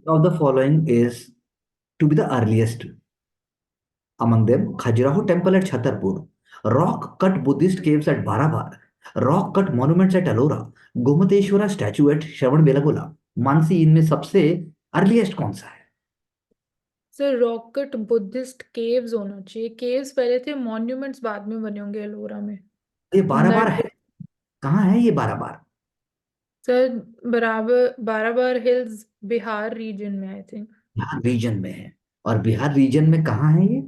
of the following is to be the earliest? Among them, Khajuraho Temple at Chhatarpur, rock cut Buddhist caves at Barabar, rock cut monuments at Ellora, Gomateshwara statue at Shravanabelagola. Mansi, इनमें सबसे earliest कौन सा है? Sir rocket Buddhist caves होना चाहिए। Caves पहले थे, monuments बाद में बने होंगे एलोरा में। ये इन बाराबार दैट है। कहाँ है ये बाराबार? सर बराबर बाराबार हिल्स बिहार रीजन में आई थिंक। बिहार रीजन में है। और बिहार रीजन में कहाँ है ये?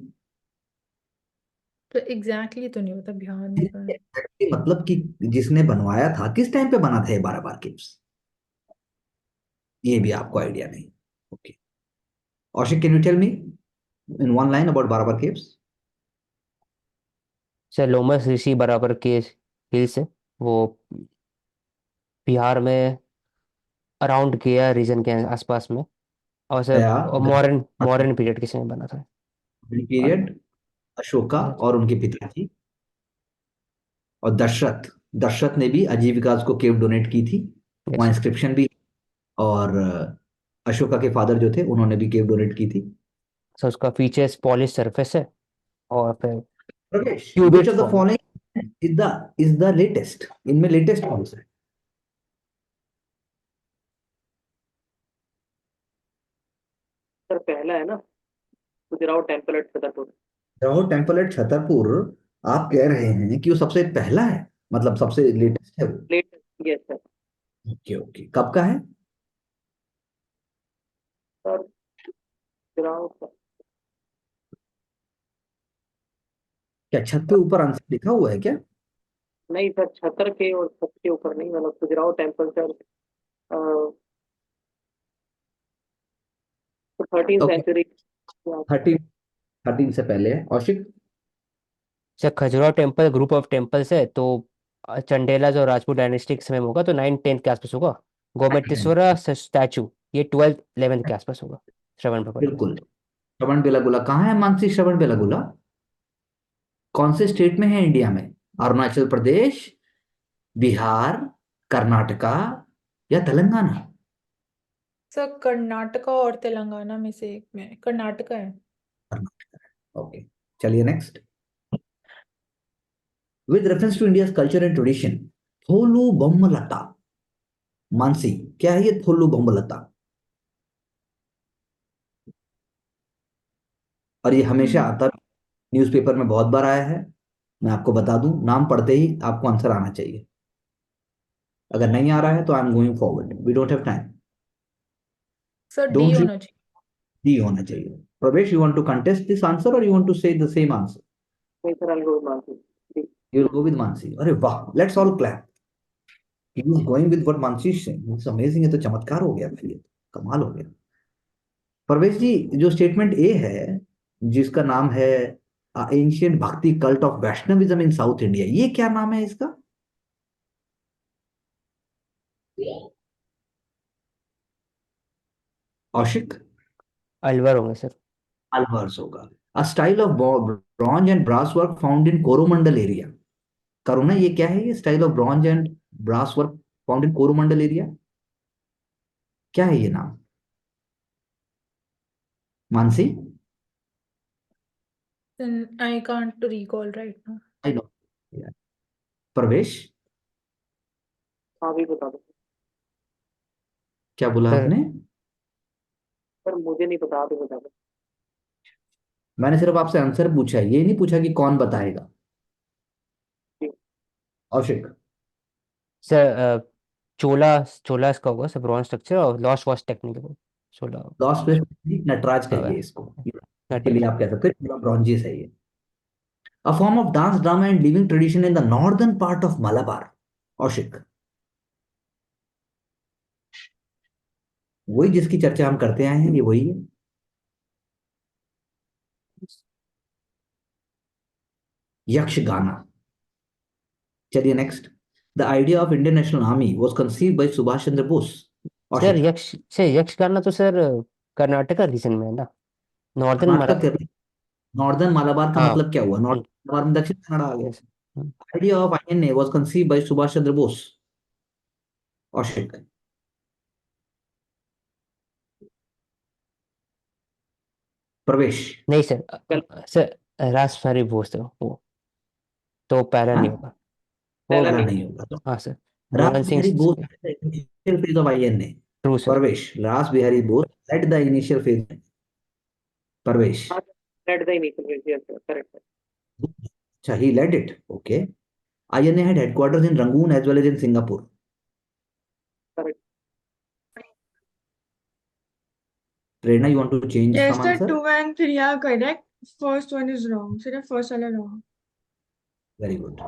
तो एग्जैक्टली तो नहीं पता बिहार में कहाँ है। Exactly, मतलब कि जिसने बनवाया था किस टाइम पे बना था ये बाराबार केव्स? ये भी आपको आइडिया नहीं। Okay, Aushik, can you tell me in one line about Barabar caves? Sir Lomas Rishi Barabar के हिल्स है वो, बिहार में अराउंड गया रीजन के आसपास में। और सर गया, मॉडर्न मॉडर्न पीरियड के समय बना था। और पीरियड, अशोका अच्छा, और उनके पिताजी और दशरथ। दशरथ ने भी आजीविका को केव डोनेट की थी। वहाँ यस। इंस्क्रिप्शन भी। और अशोका के फादर जो थे उन्होंने भी केव डोनेट की थी। सर उसका फीचर्स पॉलिश सरफेस है और फिर Pravesh, which cubic of the form. Following is the latest? इनमें लेटेस्ट कौन सा है? सर पहला है ना, खजुराहो टेम्पल एट छतरपुर। रहो टेम्पल एट छतरपुर। आप कह रहे हैं कि वो सबसे पहला है, मतलब सबसे लेटेस्ट है वो? Latest, yes sir. Okay okay, कब का है? सर खजुराहो क्या छत पे ऊपर आंसर लिखा हुआ है क्या? नहीं सर, छतर के और छत के ऊपर नहीं, मतलब खजुराहो टेम्पल सर। तो 13th सेंचुरी। थर्टीन, थर्टीन से पहले है। Aushik? Sir Khajuraho temple group of temples है, तो चंडेलाज और राजपूत डायनेस्टी के समय में होगा, तो 9th-10th के आसपास होगा। गोमतेश्वरा स्टैचू ये 12th-11th के आसपास होगा, श्रवण बेलगोला में। बिल्कुल। श्रवण बेलागोला कहाँ है मानसी? श्रवण बेलागोला कौन से स्टेट में है इंडिया में? अरुणाचल प्रदेश, बिहार, कर्नाटका या तेलंगाना? सर कर्नाटका और तेलंगाना में से एक में, कर्नाटका है। कर्नाटका। ओके, चलिए next. With reference to India culture and tradition, Tholu Bommalata. Mansi, क्या है ये थोलू बोम्मलता? और ये हमेशा आता, न्यूज़पेपर में बहुत बार आया है। मैं आपको बता दूं, नाम पढ़ते ही आपको आंसर आना चाहिए। अगर नहीं आ रहा है तो I am going forward, we don't have time. Sir D don't you? होना चाहिए। डी होना चाहिए। Pravesh, you want to contest this answer और you want to say the same answer? नहीं sir, I'll go with Mansi। You will go with Mansi. अरे वाह, let's all clap. He is going with what Mansi is saying. It's amazing. ये तो चमत्कार हो गया भाई, ये तो कमाल हो गया। परवेश जी, जो स्टेटमेंट ए है, जिसका नाम है एंशियंट भक्ति cult of Vaishnavism in south India, ये क्या नाम है इसका? औशिक? अलवर होंगे सर। अलवर्स होगा। A style of bronze and brass work found in Coromandel area. Karuna, ये क्या है? ये style of bronze and brass work found in Coromandel area, क्या है ये नाम? Mansi? I can't recall right now. I know. Pravesh, हाँ भी बता दो। क्या बोला सर आपने? सर मुझे नहीं पता, आप ही बता दो। मैंने सिर्फ आपसे आंसर पूछा है, ये नहीं पूछा कि कौन बताएगा। जी। औशिक? सर चोला चोलास का होगा सर, ब्रॉन्ज स्ट्रक्चर और लॉस्ट वॉच टेक्निक है वो। चोला। लॉस्ट प्लेस, नटराज कहिए हाँ, इसको। इसके लिए नटराज। आप कह सकते हैं ब्रॉन्जियस है ये। A form of dance drama and living tradition in the northern part of Malabar. Aushik? वही जिसकी चर्चा हम करते आए हैं, ये वही है। यक्षगाना। चलिए next. The idea of Indian National Army was conceived by Subhash Chandra Bose. Sir Aushik? Yakshagana तो सर कर्नाटका रीजन में है ना, नॉर्दर्न कर्नाटका मरा। के नॉर्दर्न मालाबार का हाँ। मतलब क्या हुआ? नॉर्थ मालाबार में दक्षिण कन्नड़ा आ गया। Yes. Idea of INA was conceived by Subhash Chandra Bose. Aushik? Pravesh. नहीं सर, सर रासबिहारी बोस थे वो, तो पहला हाँ, नहीं होगा वो। पहला पहला नहीं नहीं होगा तो हाँ sir, Ras Mohan Singh. Bihari Bose initial phase of INA. True sir. Parvesh, Ras Bihari Bose at the initial phase. Parvesh, हाँ, led the initial phase, correct. अच्छा, he led it. Okay. INA had headquarters in Rangoon as well as in Singapore. Correct. Prerna, you want to change Yes, some the answer? 2 and 3 are correct. First one is wrong. सिर्फ first वाला wrong. Very good.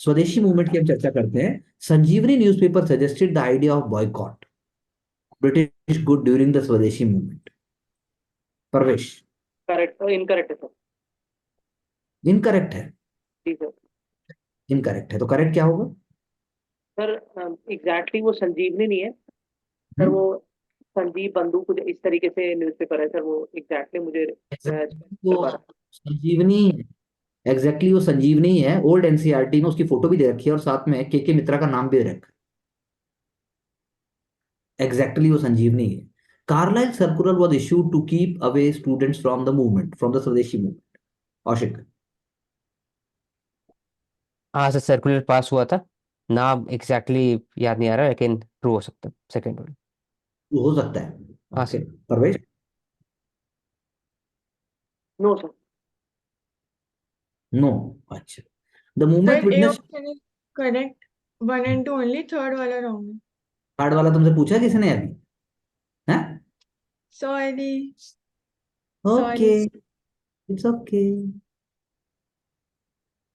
स्वदेशी movement की हम चर्चा करते हैं. संजीवनी newspaper suggested the idea of boycott British good during the स्वदेशी movement. परवेश, correct, incorrect है सर। इनकरेक्ट है. जी सर। इनकरेक्ट है तो करेक्ट क्या होगा? सर एग्जैक्टली वो संजीवनी नहीं है सर, हम्म? वो संजीव बंधु कुछ इस तरीके से न्यूज़पेपर है सर, वो एग्जैक्टली मुझे कर वो पा रहा। संजीवनी, एग्जैक्टली वो संजीवनी है. ओल्ड एनसीईआरटी में उसकी फोटो भी दे रखी है और साथ में के मित्रा का नाम भी दे रखा है. एग्जैक्टली वो संजीवनी है. Carlyle circular was issued to keep away students from the movement, from the swadeshi movement. औशिक, हाँ सर, सर्कुलर पास हुआ था, नाम एग्जैक्टली याद नहीं आ रहा, लेकिन ट्रू हो सकता है सेकेंड वाला। वो हो सकता है. हाँ ओके. सर। परवेश, नो सर। नो. अच्छा. The Sir, movement A witness. option is correct. 1 and 2 only. Third वाला wrong है. कार्ड वाला तुमसे पूछा किसने अभी? है? Sorry. Okay, Sorry. It's okay.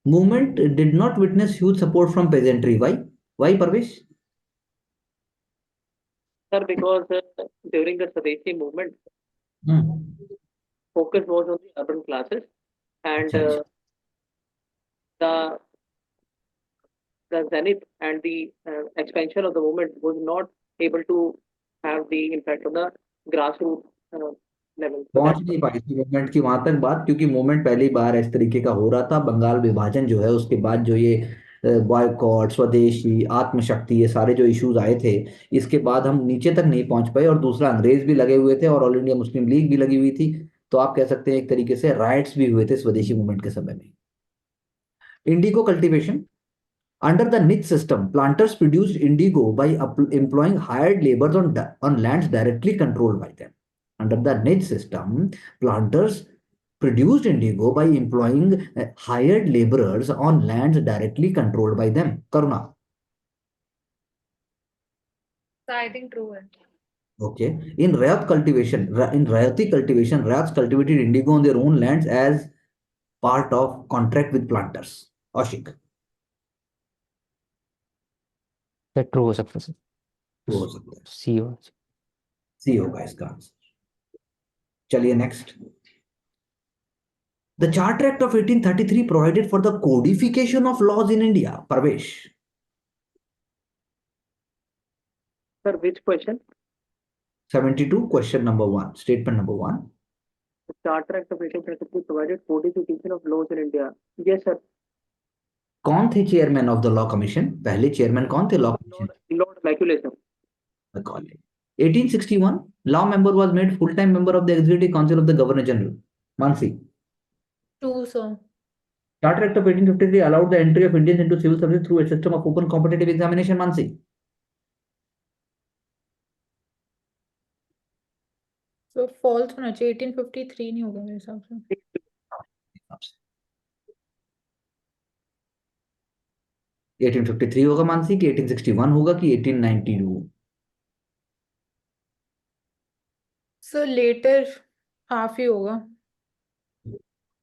Movement did not witness huge support from peasantry. Why Parvesh? Sir because during the swadeshi movement hmm. focus was on the urban classes, and अच्छा अच्छा. the the zenith and the expansion of the movement was not able to have the impact on the grassroots level. So पहुंच that's नहीं पाई थी movement की वहां तक बात, क्योंकि मूवमेंट पहली बार इस तरीके का हो रहा था. बंगाल विभाजन जो है उसके बाद जो ये बॉयकॉट, स्वदेशी, आत्मशक्ति, ये सारे जो इश्यूज आए थे, इसके बाद हम नीचे तक नहीं पहुंच पाए. और दूसरा, अंग्रेज भी लगे हुए थे और ऑल इंडिया मुस्लिम लीग भी लगी हुई थी. तो आप कह सकते हैं एक तरीके से राइट्स भी हुए थे स्वदेशी मूवमेंट के समय में. Indigo cultivation. Under the niche system, planters produced indigo by employing hired laborers on lands directly controlled by them. Under the niche system, planters produced indigo by employing hired laborers on lands directly controlled by them. Karuna. So I think true है. Okay. In Rayat cultivation, in Rayati cultivation, Rayats cultivated indigo on their own lands as part of contract with planters. Ashik. Sir true हो सकता है sir, वो हो सकता है. सी हो। सी होगा इसका आंसर. चलिए next. The Charter Act of 1833 provided for the codification of laws in India. Parvesh. sir, which question? 72, question number 1, statement number 1. The Charter Act of 1833 provided codification of laws in India. Yes sir. कौन थे chairman of the law commission? पहले chairman कौन थे law commission? Lord Macaulay sir. Macaulay. 1861, law member was made full-time member of the Executive Council of the Governor General. Mansi. True sir. Charter Act of 1853 allowed the entry of Indians into civil service through a system of open competitive examination. Mansi. So false होना चाहिए. 1853 नहीं होगा मेरे हिसाब से. 1853 होगा मानसी, कि 1861 होगा, कि 1892? सर लेटर हाफ ही होगा.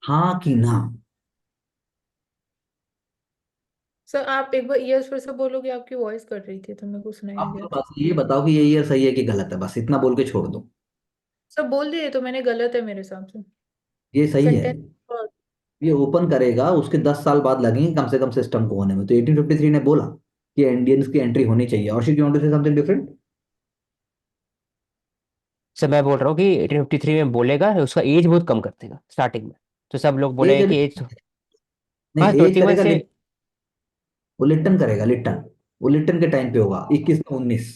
हाँ कि ना? सर आप एक बार ईयर्स फिर से बोलोगे, आपकी वॉइस कट रही थी तो मेरे को सुनाई नहीं आप दिया था. बस ये बताओ कि ये ईयर सही है कि गलत है, बस इतना बोल के छोड़ दो. सर बोल दिए तो मैंने, गलत है मेरे हिसाब से. ये सही है. सेंटेंस. ये ओपन करेगा, उसके 10 साल बाद लगेंगे कम से कम सिस्टम को होने में. तो 1853 ने बोला कि इंडियंस की एंट्री होनी चाहिए. और you want to say something different? Sir मैं बोल रहा हूँ कि 1853 में बोलेगा, उसका एज बहुत कम कर देगा स्टार्टिंग में, तो सब लोग बोलेंगे एज कि एज। नहीं, हाँ, एज 21 करेगा से। वो लिट्टन करेगा. लिट्टन, वो लिट्टन के टाइम पे होगा. 21 19,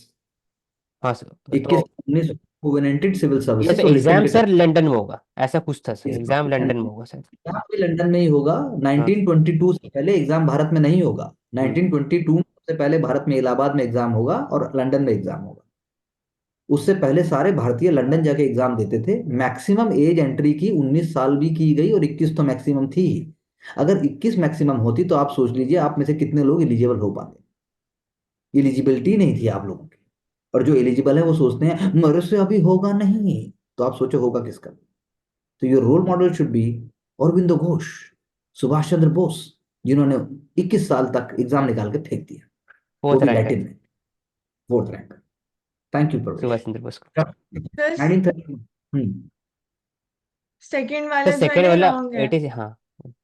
हाँ सर, 21 तो 19 कोवेनेंटेड सिविल या सर्विसेज तो और लिटन एग्जाम के सर लंदन में होगा, ऐसा कुछ था सर, एग्जाम टाइम लंदन में होगा सर। एग्जाम भी लंदन में ही होगा। हाँ 1922 से पहले एग्जाम भारत में नहीं होगा। हम्म, 1922 से पहले भारत में इलाहाबाद में एग्जाम होगा और लंदन में एग्जाम होगा। उससे पहले सारे भारतीय लंदन जाके एग्जाम देते थे। मैक्सिमम एज एंट्री की 19 साल भी की गई और 21 तो मैक्सिमम थी ही। अगर 21 मैक्सिमम होती तो आप सोच लीजिए आप में से कितने लोग एलिजिबल हो पाते। एलिजिबिलिटी नहीं थी आप लोगों की। और जो एलिजिबल है वो सोचते हैं मेरे से अभी होगा नहीं, तो आप सोचो होगा किसका। तो your role model should be Aurobindo Ghosh, Subhash Chandra Bose, जिन्होंने 21 साल तक एग्जाम निकाल के फेंक दिया, वो फोर्थ भी रैंक है लैटिन में, 4th रैंक। थैंक यू प्रवेश। सुभाष चंद्र बोस का। सर 1930। सेकंड सर वाला जो है सेकंड ना वाला रॉन्ग है। 80, हाँ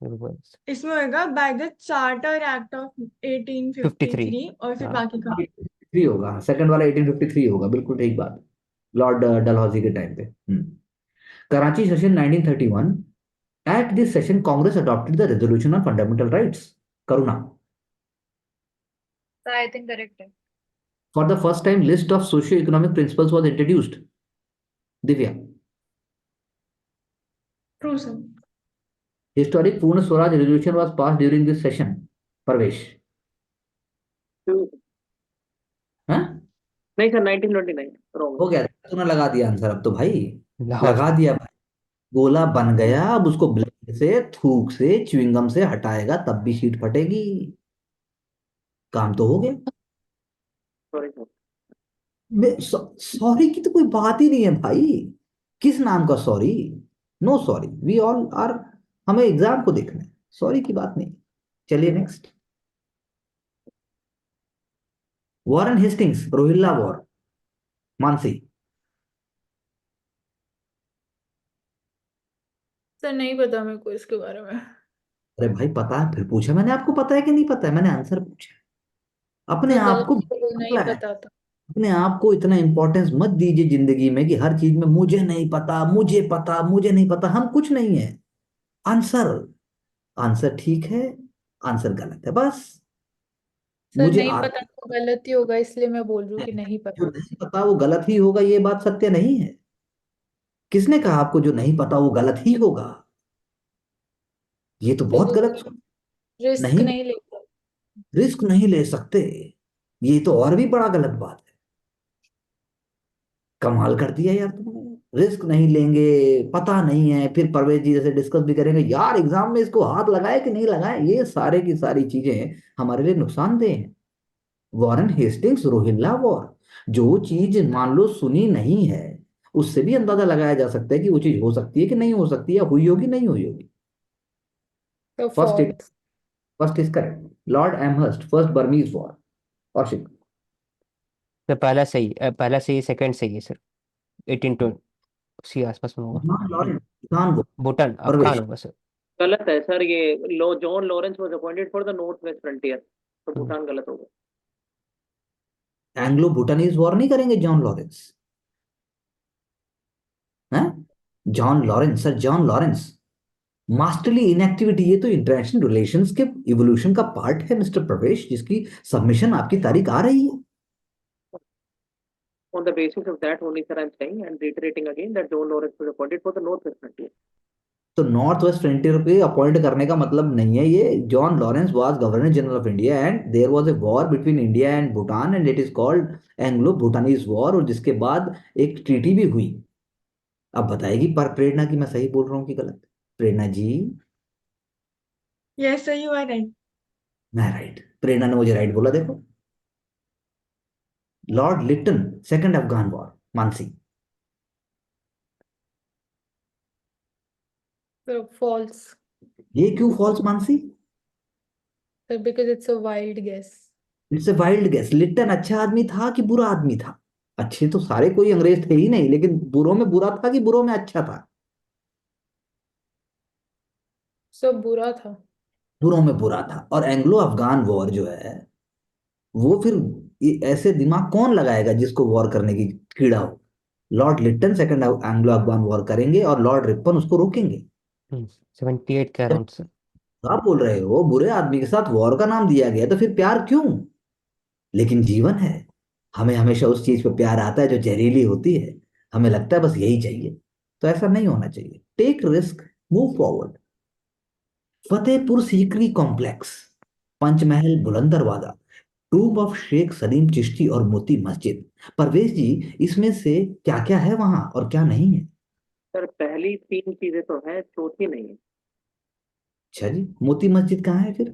बिल्कुल। इसमें होगा by the charter act of 53। 1853 और फिर हाँ बाकी का 1853 होगा, सेकंड वाला 1853 होगा, बिल्कुल ठीक बात। लॉर्ड डलहौजी के टाइम पे। Karachi session 1931। At this session Congress adopted the resolution on fundamental rights, Karuna. I think correct है। For the first time list of socio economic principles was introduced, Divya. True sir. Historic Purna Swaraj resolution was pass during this session, Pravesh. हाँ, नहीं sir 1929 wrong हो गया, तूने लगा दिया answer अब तो भाई। लाहौर। लगा दिया भाई। गोला बन गया, अब उसको ब्लेड से, थूक से, च्युइंगम से हटाएगा तब भी शीट फटेगी। काम तो हो गया। Sorry sir. सॉरी की तो कोई बात ही नहीं है भाई। किस नाम का sorry? No sorry, we all are, हमें एग्जाम को देखना है, सॉरी की बात नहीं। चलिए next. Warren Hastings, Rohilla war, Mansi. Sir नहीं पता मेरे को इसके बारे में। अरे भाई पता है फिर पूछा मैंने, आपको पता है कि नहीं पता है? मैंने आंसर पूछा। अपने सर आप को गलती से कोई नहीं पता था। अपने आप को इतना इंपॉर्टेंस मत दीजिए जिंदगी में कि हर चीज में मुझे नहीं पता, मुझे पता, मुझे नहीं पता। हम कुछ नहीं है। आंसर, आंसर ठीक है, आंसर गलत है, बस। सर मुझे नहीं पता आता तो गलत ही होगा, इसलिए मैं बोल रही हूँ है, कि नहीं जो पता। नहीं पता वो गलत ही होगा, ये बात सत्य नहीं है। किसने कहा आपको जो नहीं पता वो गलत ही होगा? ये तो फिर बहुत गलत रिस्क नहीं, नहीं लेता। रिस्क नहीं ले सकते, ये तो और भी बड़ा गलत बात है। कमाल कर दिया यार तुमने। रिस्क नहीं लेंगे, पता नहीं है, फिर परवेज जी जैसे डिस्कस भी करेंगे यार एग्जाम में इसको हाथ लगाए कि नहीं लगाए, ये सारे की सारी चीजें हमारे लिए नुकसानदेह हैं। वॉरेन हेस्टिंग्स, रोहिल्ला वॉर, जो चीज मान लो सुनी नहीं है उससे भी अंदाजा लगाया जा सकता है कि वो चीज हो सकती है कि नहीं हो सकती, या हुई होगी नहीं हुई होगी। तो first it falls. First is correct. Lord Amherst, first Burmese war, Kaushik. तो पहला सही, सेकंड सही है सर। 1820 उसी आसपास में होगा। जॉन लॉरेंस, किसान वो, भूटान अफगान परवेश। होगा सर। गलत है सर ये। John Lawrence was appointed for the north West frontier, तो हम्म, भूटान गलत होगा। एंग्लो भूटानीज वॉर नहीं करेंगे जॉन लॉरेंस? हैं? John Lawrence, sir John Lawrence. Masterly inactivity, ये तो इंटरनेशनल रिलेशंस के इवोल्यूशन का पार्ट है मिस्टर प्रवेश, जिसकी सबमिशन आपकी तारीख आ रही है। On the basis of that only, sir, I'm saying and reiterating again that John Lawrence was appointed for the North West Frontier. तो नॉर्थ वेस्ट फ्रंटियर पे अपॉइंट करने का मतलब नहीं है ये। John Lawrence was governor general of India and there was a war between India and Bhutan and it is called Anglo Bhutanese war, और जिसके बाद एक ट्रीटी भी हुई। अब बताएगी पर प्रेरणा की मैं सही बोल रहा हूँ कि गलत? Prerna ji. Yes sir you are right. मैं राइट, प्रेरणा ने मुझे राइट बोला, देखो। Lord Lytton, second Afghan war, Mansi. तो फॉल्स। ये क्यों false Mansi? Sir because it's a wild guess. It's a wild guess. Lytton अच्छा आदमी था कि बुरा आदमी था? अच्छे तो सारे कोई अंग्रेज थे ही नहीं, लेकिन बुरों में बुरा था कि बुरों में अच्छा था? सब बुरा था। बुरों में बुरा था। और एंग्लो अफगान वॉर जो है वो फिर ऐसे दिमाग कौन लगाएगा जिसको वॉर करने की कीड़ा हो? Lord Lytton second Anglo Afghan war करेंगे और लॉर्ड रिपन उसको रोकेंगे। 78 के जब अराउंड सर। आप बोल रहे हो बुरे आदमी के साथ वॉर का नाम दिया गया तो फिर प्यार क्यों? लेकिन जीवन है, हमें हमेशा उस चीज पे प्यार आता है जो जहरीली होती है। हमें लगता है बस यही चाहिए, तो ऐसा नहीं होना चाहिए। Take risk, move forward. Fatehpur Sikri complex, Panch Mahal, Buland Darwaza, tomb of Sheikh Salim Chishti और मोती मस्जिद। परवेज जी, इसमें से क्या क्या है वहां और क्या नहीं है? सर पहली तीन चीजें तो है, चौथी नहीं है। अच्छा जी, मोती मस्जिद कहाँ है फिर?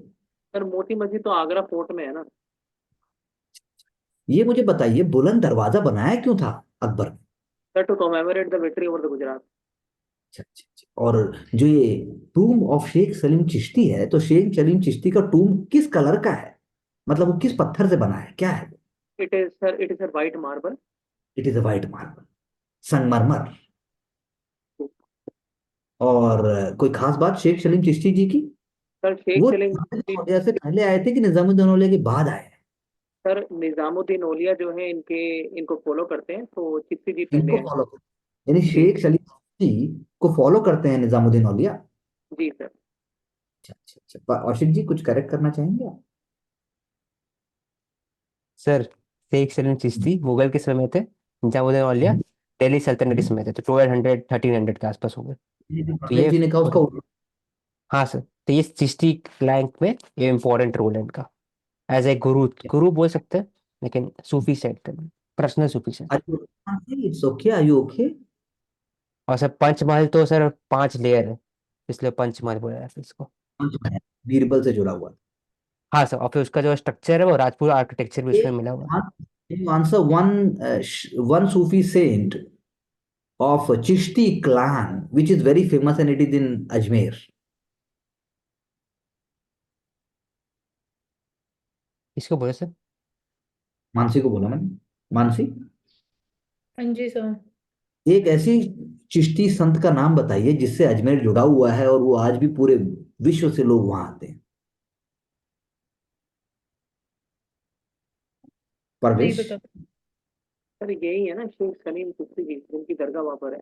सर मोती मस्जिद तो आगरा फोर्ट में है ना। ये मुझे बताइए, बुलंद दरवाजा बनाया क्यों था अकबर ने? Sir to commemorate the victory over the Gujarat. अच्छा अच्छा अच्छा। और जो ये टूम ऑफ शेख सलीम चिश्ती है, तो शेख सलीम चिश्ती का टूम किस कलर का है? मतलब वो किस पत्थर से बना है, क्या है? It is sir white marble. It is a white marble, संगमरमर। और कोई खास बात शेख सलीम चिश्ती जी की? सर शेख वो सलीम। निजामुद्दीन औलिया से पहले आए थे कि निजामुद्दीन औलिया के बाद आए हैं? सर निजामुद्दीन औलिया जो है इनको फॉलो करते हैं, तो चिश्ती जी पहले इनको हैं। फॉलो, यानी जी शेख सलीम चिश्ती को फॉलो करते हैं निजामुद्दीन औलिया? जी सर। अच्छा अच्छा अच्छा। औशिक जी, कुछ करेक्ट करना चाहेंगे आप? सर शेख सलीम चिश्ती मुगल के समय में थे, निजामुद्दीन औलिया हम्म, दिल्ली सल्तनत के हम्म। समय थे, तो 1200 1300 के आसपास हो गए। तो परवेज ये जी ने कहा उसका हाँ सर, तो ये चिश्ती क्लैंक में ये इम्पोर्टेंट रोल है इनका, एज ए गुरु, गुरु बोल सकते हैं, लेकिन सूफी साइड का, personal Sufi saint. It's okay, are you okay? और सर पंचमहल तो सर 5 लेयर है, इसलिए पंचमहल बोला जाता है इसको। बीरबल से जुड़ा हुआ। हाँ सर, और फिर उसका जो स्ट्रक्चर है वो राजपूत आर्किटेक्चर भी उसमें मिला हुआ है। Answer one, one Sufi saint of Chishti clan, which is very famous and it is in Ajmer. इसको बोले सर। मानसी को बोला मैंने। मानसी, हाँ जी सर। एक ऐसी चिश्ती संत का नाम बताइए जिससे अजमेर जुड़ा हुआ है और वो आज भी पूरे विश्व से लोग वहां आते हैं। नहीं परवेश? पता। सर यही है ना, शेख सलीम चिश्ती जी जिनकी दरगाह वहां पर है।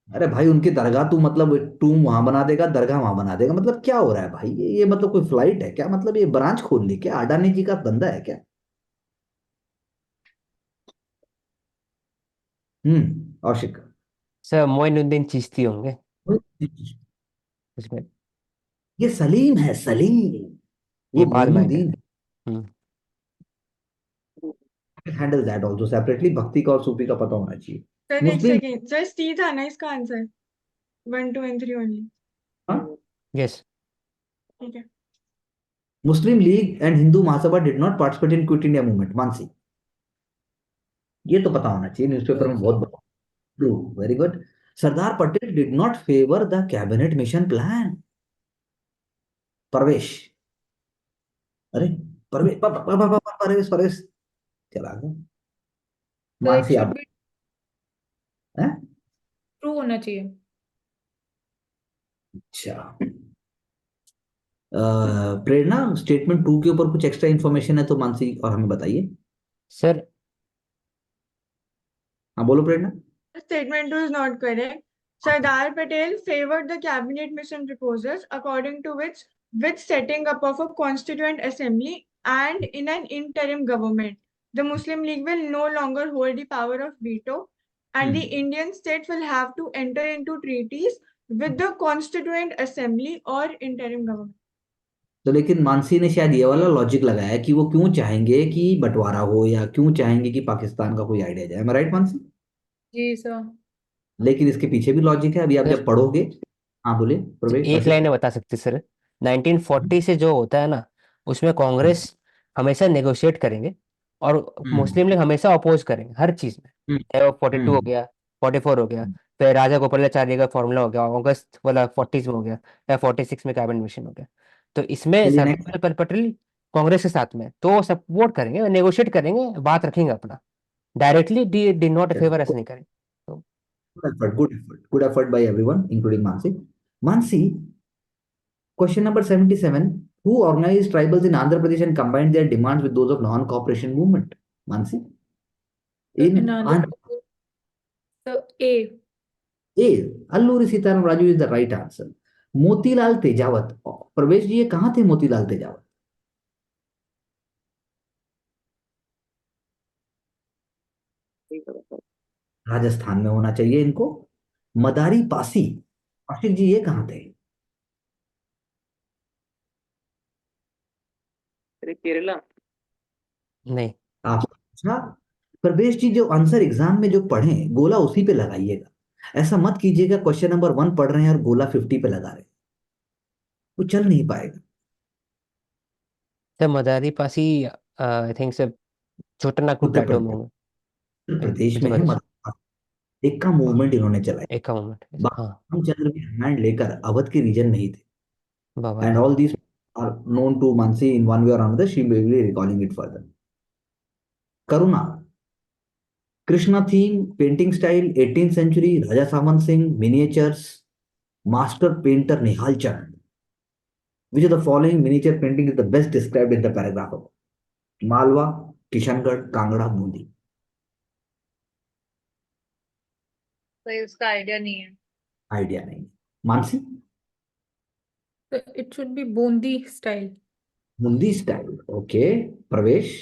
अरे भाई, उनकी दरगाह तू मतलब टूम वहां बना देगा, दरगाह वहां बना देगा, मतलब क्या हो रहा है भाई? ये मतलब कोई फ्लाइट है क्या? मतलब ये ब्रांच खोल ली क्या? अडानी जी का धंधा है क्या? औशिक। सर मोइनुद्दीन चिश्ती होंगे उसमें। ये सलीम है, सलीम। ये वो बाद में आएगा। Moinuddin hmm. Handle that also separately. भक्ति का और सूफी का पता होना चाहिए। सर एक मुस्लिम, सेकेंड, जस्ट टी था ना इसका आंसर, 1 2 and 3 ओनली। हाँ? यस। ठीक है। Muslim League and Hindu Mahasabha did not participate in Quit India movement. Mansi, ये तो पता होना चाहिए, न्यूज़पेपर ट्रू में सर। बहुत। True, very good. Sardar Patel did not favour the Cabinet Mission Plan. Parvesh, अरे परवेश, परवेश परवेश चला गया। तो इट मानसी शुड आप बी हैं? ट्रू होना चाहिए। अच्छा। प्रेरणा, स्टेटमेंट टू के ऊपर कुछ एक्स्ट्रा इन्फॉर्मेशन है तो मानसी और हमें बताइए। सर हाँ बोलो प्रेरणा। Statement 2 is not correct. Sardar Patel favored the cabinet mission proposals, according to which setting up of a constituent assembly and in an interim government, the Muslim League will no longer hold the power of veto, and the Indian state will have to enter into treaties with the constituent assembly or interim government. तो लेकिन मानसी ने शायद ये वाला logic लगाया कि वो क्यों चाहेंगे कि बंटवारा हो या क्यों चाहेंगे कि पाकिस्तान का कोई आइडिया जाए। मैं राइट मानसी? जी सर। लेकिन इसके पीछे भी लॉजिक है, अभी आप सर जब पढ़ोगे। हाँ बोले प्रवेश, एक औशिक। लाइन में बता सकते सर, 1940 से जो होता है ना, उसमें हम्म, कांग्रेस हमेशा नेगोशिएट करेंगे और हम्म, मुस्लिम लीग हमेशा अपोज करेंगे हर चीज में। हम्म, चाहे वो 42 हो हम्म, गया, 44 हो गया, फिर राजा गोपालाचारी का फॉर्मूला हो गया, अगस्त वाला 40s में हो गया, या 46 में कैबिनेट मिशन हो गया। तो इसमें चलिए सरदार नेक्स्ट। वल्लभ भाई पटेल कांग्रेस के साथ में तो सपोर्ट करेंगे, नेगोशिएट करेंगे, बात रखेंगे अपना, डायरेक्टली डी नॉट फेवर ऐसा नहीं करेंगे। तो good effort bye everyone including Mansi. Mansi, question number 77, who organized tribals in Andhra Pradesh and combined their demands with those of non-cooperation movement? Mansi, तो in इन आंध्र Andhra, प्रदेश, तो ए। A, Alluri Sitaram Raju is the right answer. Motilal Tejawat, प्रवेश जी ये कहाँ थे मोतीलाल तेजावत? ठीक है sir. Rajasthan में होना चाहिए इनको। मदारी पासी, आशिक जी ये कहाँ थे? अरे केरला। नहीं आप अच्छा, प्रवेश जी जो आंसर एग्जाम में जो पढ़े गोला उसी पे लगाइएगा। ऐसा मत कीजिएगा क्वेश्चन नंबर 1 पढ़ रहे हैं और गोला 50 पे लगा रहे हैं, वो चल नहीं पाएगा। Sir, Madari Pasi I think sir छोटा नागपुर उत्तर प्लेटो में प्रदेश, होंगे। उत्तर प्रदेश मध्य में है प्रदेश। एक का मूवमेंट इन्होंने चलाया। एक का मोमेंट है हाँ। रामचंद्र भी हैंड लेकर अवध के रीजन नहीं थे। बाबा And ji. all these are known to Mansi in one way or another. She may be recalling it further. Karuna, Krishna theme, painting style, 18th century, Raja Saman Singh, miniatures, master painter Nihal Chand. Which of the following miniature painting is the best described in the paragraph above? Malwa, Kishangarh, Kangra, Bundi. तो इसका idea नहीं है। Idea नहीं। मानसी, तो it should be Bundi style. Bundi style, okay. प्रवेश,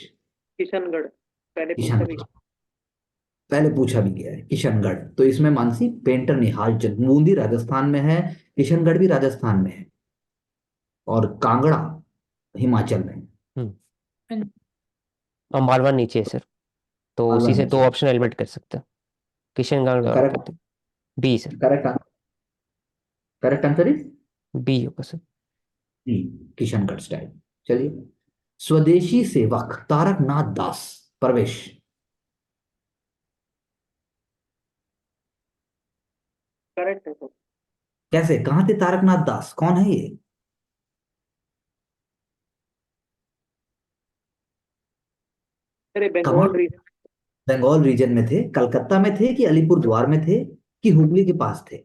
किशनगढ़ पहले पूछा भी। किशनगढ़ पहले पूछा भी गया है, किशनगढ़। तो इसमें मानसी पेंटर निहाल चंद, बूंदी राजस्थान में है, किशनगढ़ भी राजस्थान में है, और कांगड़ा हिमाचल में है। हम्म। और मालवा नीचे है सर, तो मालवा उसी से दो नीचे। ऑप्शन एलिमिनेट कर सकते हैं, किशनगढ़ और correct, B sir. Correct, correct answer is B होगा सर। B, Kishangarh style. चलिए, स्वदेशी सेवक तारकनाथ दास। प्रवेश, करेक्ट है सर। कैसे, कहां थे तारकनाथ दास, कौन है ये? अरे कमाल, बंगाल रीजन। बंगाल रीजन में थे, कलकत्ता में थे कि अलीपुर द्वार में थे कि हुगली के पास थे?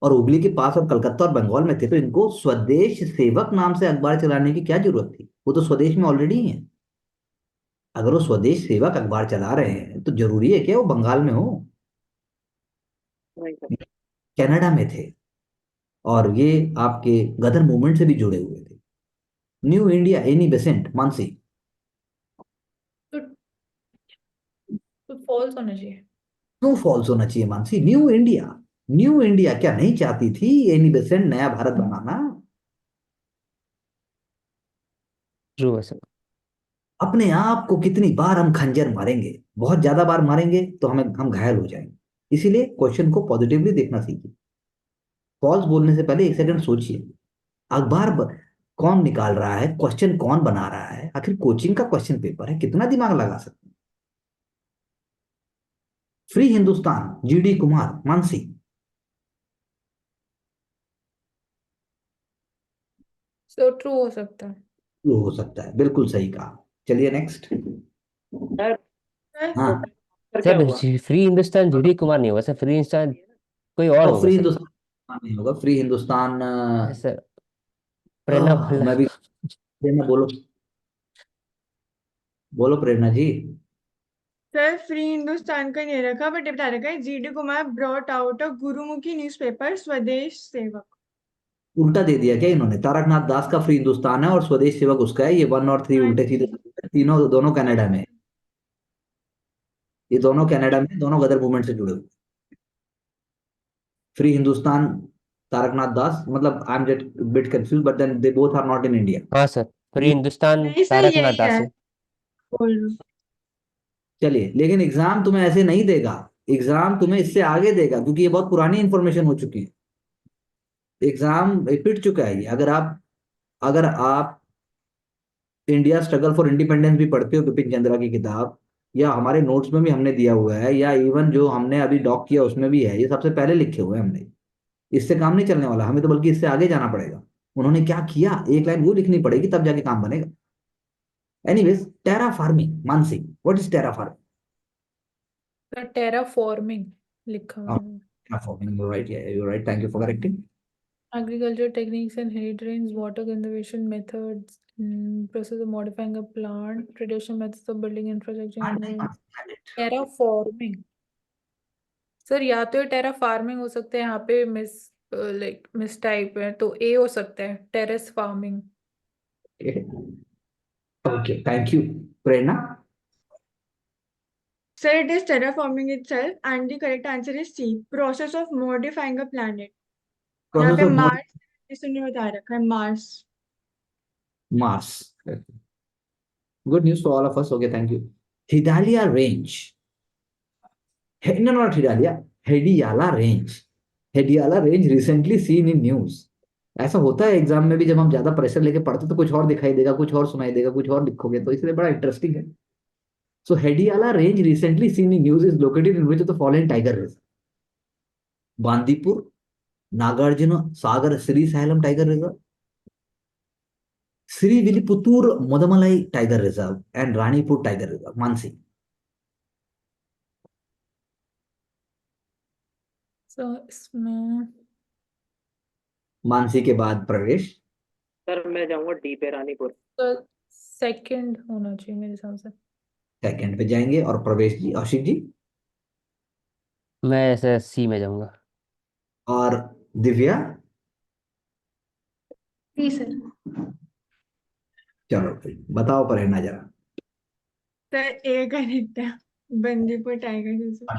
और हुगली के पास और कलकत्ता और बंगाल में थे, तो इनको स्वदेश सेवक नाम से अखबार चलाने की क्या जरूरत थी? वो तो स्वदेश में ऑलरेडी है। अगर वो स्वदेश सेवक अखबार चला रहे हैं तो जरूरी है क्या वो बंगाल में हो? नहीं सर। कनाडा में थे, और ये आपके गदर मूवमेंट से भी जुड़े हुए थे। New India, Annie Besant, Mansi. तो फॉल्स होना चाहिए। क्यों फॉल्स होना चाहिए Mansi? New India, new India क्या नहीं चाहती थी एनी बेसेंट नया भारत बनाना? ट्रू है सर। अपने आप को कितनी बार हम खंजर मारेंगे? बहुत ज्यादा बार मारेंगे तो हम घायल हो जाएंगे। इसीलिए क्वेश्चन को पॉजिटिवली देखना सीखिए। फॉल्स बोलने से पहले एक सेकंड सोचिए, अखबार कौन निकाल रहा है, क्वेश्चन कौन बना रहा है? आखिर कोचिंग का क्वेश्चन पेपर है, कितना दिमाग लगा सकते हैं? Free Hindustan, GD Kumar, Mansi. So true हो सकता है। वो हो सकता है, बिल्कुल सही कहा। चलिए नेक्स्ट। सर सर हाँ, सर क्या सर हुआ? फ्री हिंदुस्तान जीडी कुमार नहीं होगा सर, फ्री हिंदुस्तान कोई और और होगा फ्री सर। हिंदुस्तान नहीं होगा, फ्री हिंदुस्तान सर प्रेरणा भल्ला। मैं भी, प्रेरणा बोलो, बोलो प्रेरणा जी। सर फ्री हिंदुस्तान का नहीं रखा, बट बता रखा है GD Kumar brought out a Gurmukhi newspaper स्वदेश सेवक। उल्टा दे दिया क्या इन्होंने? तारकनाथ दास का फ्री हिंदुस्तान है और स्वदेश सेवक उसका है। ये 1 और 3 हाँ उल्टे सीधे, जी। तीनों दोनों कनाडा में। ये दोनों कनाडा में, दोनों गदर मूवमेंट से जुड़े हुए। फ्री हिंदुस्तान तारकनाथ दास, मतलब I am get bit confuse, but then they both are not in India. हाँ सर, फ्री हिंदुस्तान नहीं सर तारकनाथ यही दास है, है। बोल रहा हूँ। चलिए, लेकिन एग्जाम तुम्हें ऐसे नहीं देगा, एग्जाम तुम्हें इससे आगे देगा, क्योंकि ये बहुत पुरानी इंफॉर्मेशन हो चुकी है। एग्जाम पिट चुका है ये। अगर आप इंडिया स्ट्रगल फॉर इंडिपेंडेंस भी पढ़ते हो, बिपिन चंद्रा की किताब, या हमारे नोट्स में भी हमने दिया हुआ है, या इवन जो हमने अभी डॉक किया उसमें भी है, ये सबसे पहले लिखे हुए हैं हमने। इससे काम नहीं चलने वाला, हमें तो बल्कि इससे आगे जाना पड़ेगा। उन्होंने क्या किया, एक लाइन वो लिखनी पड़ेगी, तब जाके काम बनेगा। Anyways, terra farming, Mansi, what is terra sir terra farming लिखा हुआ है। Farming? You right, you right, thank you for correcting. Agriculture techniques and heat drains, water conservation methods, process of modifying a plant, traditional methods of building infrastructure, and terraforming. Sir या तो टेरा farming हो सकता है, यहाँ पे miss type है, तो ए हो सकता है terrace farming. Okay, thank you Prerna. Sir, it is terraforming itself, and the correct answer is C. Process of modifying a planet. यहाँ प्रोसेस पे ऑफ मार्स इसने बता रखा है Mars. Mars. Good news for all of us. Okay, thank you. Hidalia range. No, not Hidalia. Hediala range. Hediala range recently seen in news. ऐसा होता है exam में भी, जब हम ज्यादा प्रेशर लेके पढ़ते तो कुछ और दिखाई देगा, कुछ और सुनाई देगा, कुछ और लिखोगे, तो इसलिए बड़ा इंटरेस्टिंग है. So Hediala range recently seen in news is located in which of the following tiger reserve? Bandipur, Nagarjuna Sagar Srisailam tiger reserve, Srivilliputhur Mudumalai tiger reserve and Ranipur tiger reserve. Mansi. So इसमें मानसी के बाद प्रवेश. सर मैं जाऊंगा डी पे, रानीपुर. तो सेकंड होना चाहिए मेरे हिसाब से. सेकंड पे जाएंगे. और प्रवेश जी, आशिक जी मैं ऐसे सी में जाऊंगा. और दिव्या. सी सर. चलो फिर बताओ प्रेरणा जरा. सर ए करेक्ट है. Bandipur tiger reserve.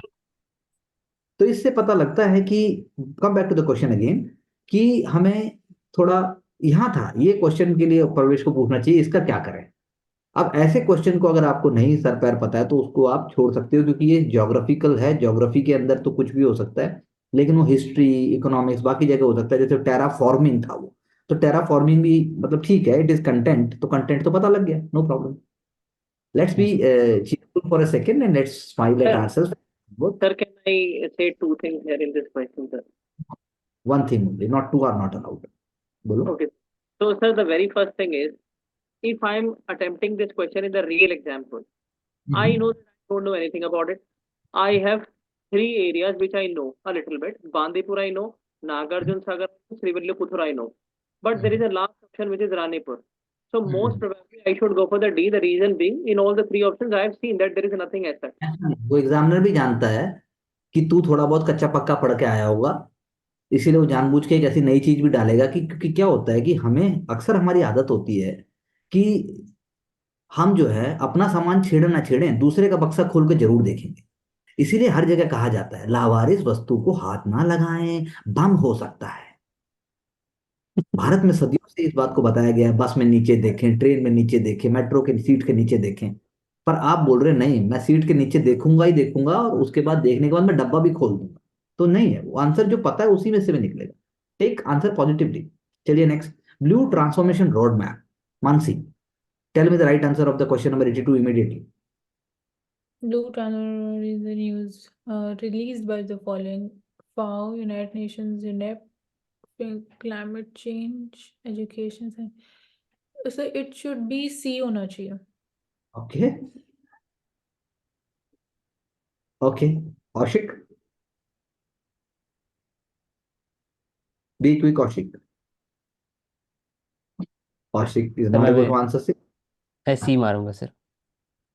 तो इससे पता लगता है कि, come back to the question again, कि हमें थोड़ा, यहाँ था ये क्वेश्चन के लिए प्रवेश को पूछना चाहिए इसका क्या करें. अब ऐसे क्वेश्चन को अगर आपको नहीं सर पैर पता है तो उसको आप छोड़ सकते हो, क्योंकि ये ज्योग्राफिकल है. ज्योग्राफी के अंदर तो कुछ भी हो सकता है, लेकिन वो हिस्ट्री, इकोनॉमिक्स, बाकी जगह हो सकता है. जैसे टेरा फॉर्मिंग था वो, तो टेरा फॉर्मिंग भी मतलब ठीक है, इट इज कंटेंट, तो कंटेंट तो पता लग गया, no problem. Let's be cheerful for a second and let's smile at Sir. ourselves. Both. Sir, can I say two things here in this question, sir? One thing only, not two are not allowed. बोलो. Okay. So, sir, the very first thing is, if I'm attempting this question in the real example, I know that I don't know anything about it. I have three areas which I know a little bit. Bandipur I know, Nagarjun Sagar, Srivilliputhur I know. But there is a last option which is Ranipur. So most probably I should go for the D. The reason being, in all the three options, I have seen that there is nothing as such. वो examiner भी जानता है कि तू थोड़ा बहुत कच्चा पक्का पढ़ के आया होगा, इसीलिए वो जानबूझ के एक ऐसी नई चीज भी डालेगा कि, क्योंकि क्या होता है कि हमें अक्सर, हमारी आदत होती है कि हम जो है अपना सामान छेड़े ना छेड़ें, दूसरे का बक्सा खोल के जरूर देखेंगे. इसीलिए हर जगह कहा जाता है लावारिस वस्तु को हाथ ना लगाएं, बम हो सकता है. भारत में सदियों से इस बात को बताया गया है, बस में नीचे देखें, ट्रेन में नीचे देखें, मेट्रो के सीट के नीचे देखें. पर आप बोल रहे नहीं, मैं सीट के नीचे देखूंगा ही देखूंगा, और उसके बाद देखने के बाद मैं डब्बा भी खोल दूंगा. तो नहीं है, वो आंसर जो पता है उसी में से भी निकलेगा. Take answer positively. चलिए next. Blue transformation road map. Mansi, tell me the right answer of the question number 82 immediately. Blue Tunnel is the news released by the following: FAO, United Nations, UNEP, climate change, education. So it should be C होना चाहिए. Okay. Okay. Kaushik, be quick. Kaushik. Kaushik is sir not मैं able भी to answer. सी सी मारूंगा sir.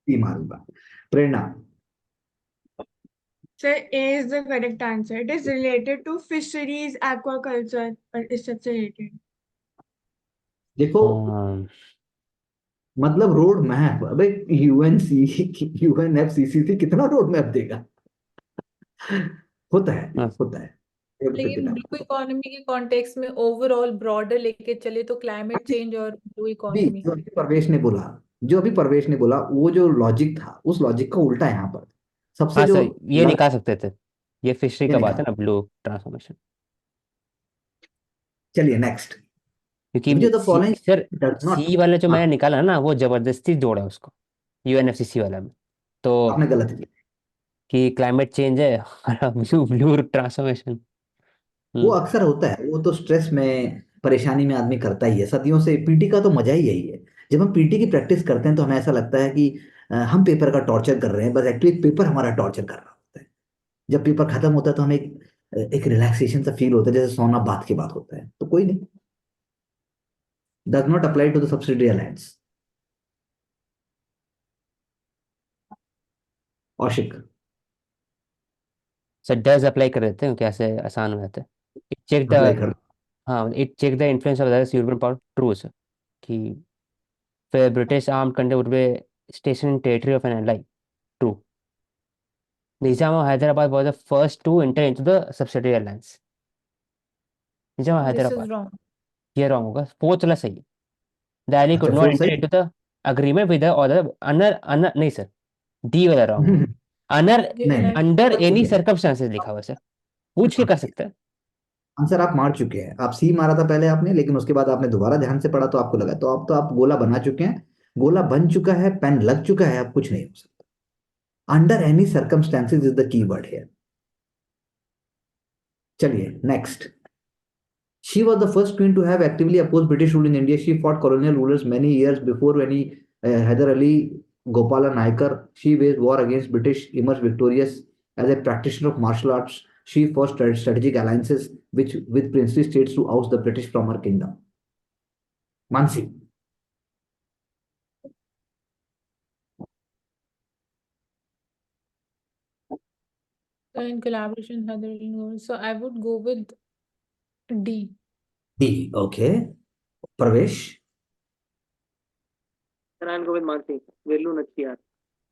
मारूंगा. प्रेरणा. Sir, A is the correct answer. It is related to fisheries, aquaculture, और इस सबसे related. देखो, मतलब रोड मैप. अबे यूएनएफसीसीसी कितना रोड मैप देगा. होता है, होता है. लेकिन ब्लू इकोनॉमी के कॉन्टेक्स्ट में ओवरऑल ब्रॉडर लेके चले तो क्लाइमेट चेंज और ब्लू इकोनॉमी. जो अभी परवेश ने बोला, वो जो लॉजिक था, उस लॉजिक का उल्टा यहाँ पर सबसे हाँ जो सर, ये निकाल सकते थे. ये फिशरी ये का बात है निकाल. ना, ब्लू ट्रांसफॉर्मेशन. चलिए नेक्स्ट. क्योंकि मुझे तो फॉलोइंग सर डज नॉट. सी वाला जो मैंने निकाला ना, वो जबरदस्ती जोड़ा उसको यूएनएफसीसी वाला में. तो आपने गलत किया. कि क्लाइमेट चेंज है और ब्लू ब्लू ट्रांसफॉर्मेशन. वो अक्सर होता है, वो तो स्ट्रेस में, परेशानी में आदमी करता ही है. सदियों से पीटी का तो मजा ही यही है. जब हम पीटी की प्रैक्टिस करते हैं तो हमें ऐसा लगता है कि हम पेपर का टॉर्चर कर रहे हैं, बस एक्चुअली पेपर हमारा टॉर्चर कर रहा होता है. जब पेपर खत्म होता है तो हमें एक रिलैक्सेशन सा फील होता है, जैसे सोना बात के बाद होता है. तो कोई नहीं, does not apply to the subsidiary alliance. Aushik. Sir does apply कर देते हैं, कैसे आसान हो जाता है. चेक अप्लाई द कर. हाँ, it check the influence of the European power. True sir. कि फिर British armed country would be station in territory of an ally. True. Nizam Hyderabad was the first to enter into the subsidiary alliance. Nizam This Hyderabad. is wrong. ये wrong होगा. Fourth वाला सही है. Delhi could अच्छा not fourth enter सही into the agreement with the other under नहीं sir. D वाला wrong होगा. Under नहीं under नहीं any ठीक है circumstances लिखा हुआ है सर. पूछ के कर सकते हैं. आंसर आप मार चुके हैं आप सी मारा था पहले आपने लेकिन उसके बाद आपने दोबारा ध्यान से पढ़ा तो आपको लगा तो अब तो आप गोला बना चुके हैं गोला बन चुका है पेन लग चुका है अब कुछ नहीं हो सकता under any circumstances is the key word है चलिए next She was the first queen to have actively opposed British rule in India. She fought colonial rulers many years before any Hyder Ali Gopala Naikar. She waged war against British, emerged victorious as a practitioner of martial arts. She forged strategic alliances with princely states to oust the British from her kingdom. Mansi. So in collaboration, so I would go with D. D. Okay. Pravesh. And I'll go with Mansi. Velu Nachiyar.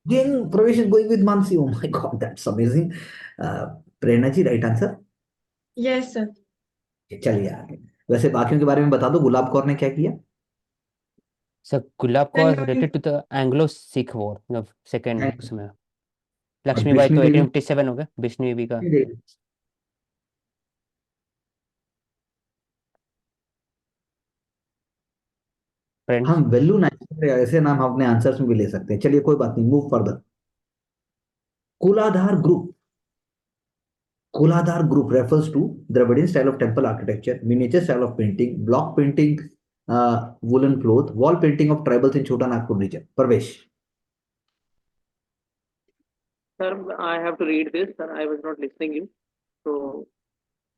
Again, Pravesh is going with Mansi. Oh my God, that's amazing. Prerna ji, right answer? Yes, sir. चलिए आगे वैसे बाकियों के बारे में बता दो गुलाब कौर ने क्या किया sir gulab Then Kaur related to the Anglo-Sikh war, the second उसमें. और लक्ष्मीबाई विष्णु तो देवी 1857 हो गया. विष्णु देवी का फ्रेंड्स. हम वेल्लू नाइक ऐसे नाम हम अपने आंसर्स में भी ले सकते हैं चलिए कोई बात नहीं मूव फर्दर कुलाधार group refers to Dravidian style of temple architecture miniature style of painting block painting woolen cloth wall painting of tribals in Chota Nagpur region Parvesh Sir, I have to read this, sir. I was not listening you. So,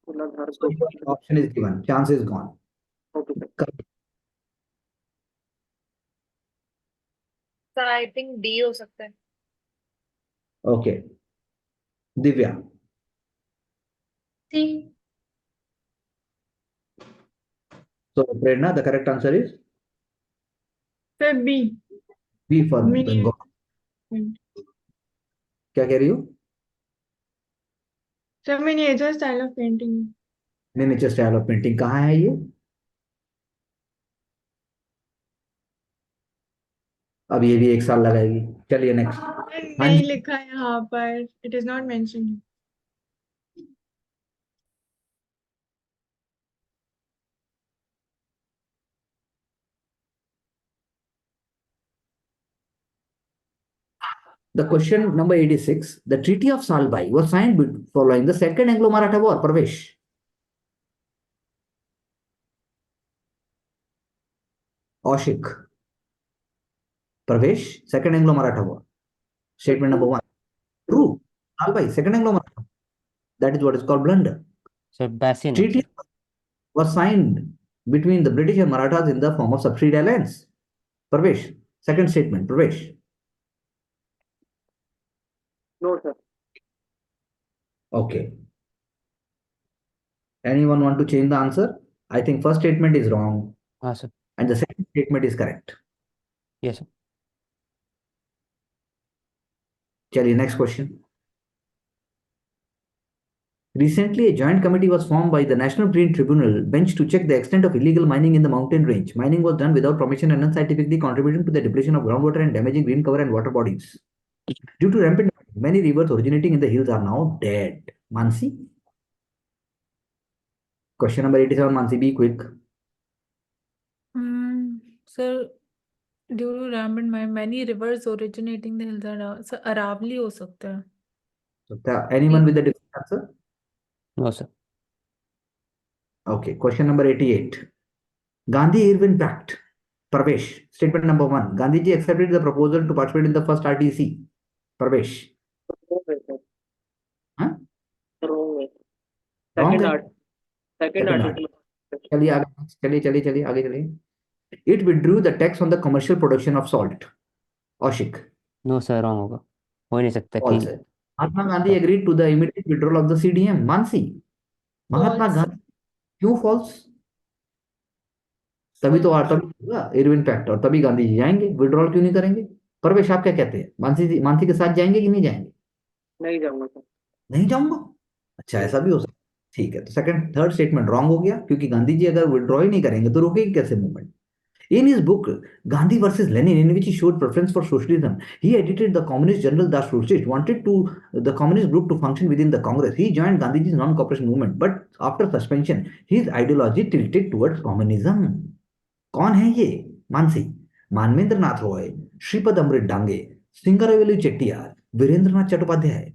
Kuladhar so option is given chance is gone Okay, sir. Sir I think D हो सकता है. okay Divya C. so Prerna the correct answer is Sir, B. B for Mini- Bengal क्या कह रही हो Sir, miniature style of painting. miniature style of painting कहाँ है ये अब ये भी एक साल लगाएगी चलिए नेक्स्ट नहीं लिखा है यहाँ पर. It is not mentioned. The question number 86. The Treaty of Salbai was signed following the Second Anglo-Maratha War. Parvesh. Ashik. Parvesh, Second Anglo-Maratha War. Statement number 1. True. Salbai, Second Anglo-Maratha. That is what is called blunder. Sir basin Treaty was signed between the British and Marathas in the form of subsidiary alliance. Parvesh, second statement. Parvesh. No, sir. Okay. Anyone want to change the answer? I think first statement is wrong हाँ sir. and the second statement is correct. Yes sir. Chaliye, next question. Recently, a joint committee was formed by the National Green Tribunal bench to check the extent of illegal mining in the mountain range. Mining was done without permission and unscientifically contributing to the depletion of groundwater and damaging green cover and water bodies. Due to rampant mining, many rivers originating in the hills are now dead. Mansi? Question number 87, Mansi, be quick. Sir, due to rampant mine, many rivers originating the hills are sir, Aravali हो सकता है. So, anyone with a different answer? No sir. Okay, question number 88. Gandhi-Irwin Pact. Parvesh, statement number 1. Gandhiji accepted the proposal to participate in the first RTC. Parvesh. Wrong way, sir. Huh? Wrong way. Wrong Second है? art. Second Second article. चलिए आगे चलिए. It withdrew the tax on the commercial production of salt. Ashik. No sir, wrong होगा. हो ही नहीं सकता False कि है. Mahatma Gandhi agreed to the immediate withdrawal of the CDM. Mansi. Mahatma False. Gandhi. क्यों false? तभी तो तभी होगा इरविन पैक्ट और तभी गांधी जी जाएंगे विड्रॉल क्यों नहीं करेंगे परवेश आप क्या कहते हैं मानसी के साथ जाएंगे कि नहीं जाएंगे नहीं जाऊंगा सर। नहीं जाऊंगा? अच्छा, ऐसा भी हो सकता है। ठीक है, तो सेकंड थर्ड स्टेटमेंट रॉन्ग हो गया, क्योंकि गांधी जी अगर विड्रॉ ही नहीं करेंगे तो रुकेगी कैसे movement? In his book, Gandhi versus Lenin, in which he showed preference for socialism, he edited the communist general Das Ruchit wanted to the communist group to function within the Congress. He joined Gandhiji's non-cooperation movement, but after suspension, his ideology tilted towards communism. कौन है ये? मानसी, मानवेंद्र नाथ रॉय, श्रीपद अमृत डांगे, सिंगारेवेलु चेट्टियार, वीरेंद्रनाथ चट्टोपाध्याय।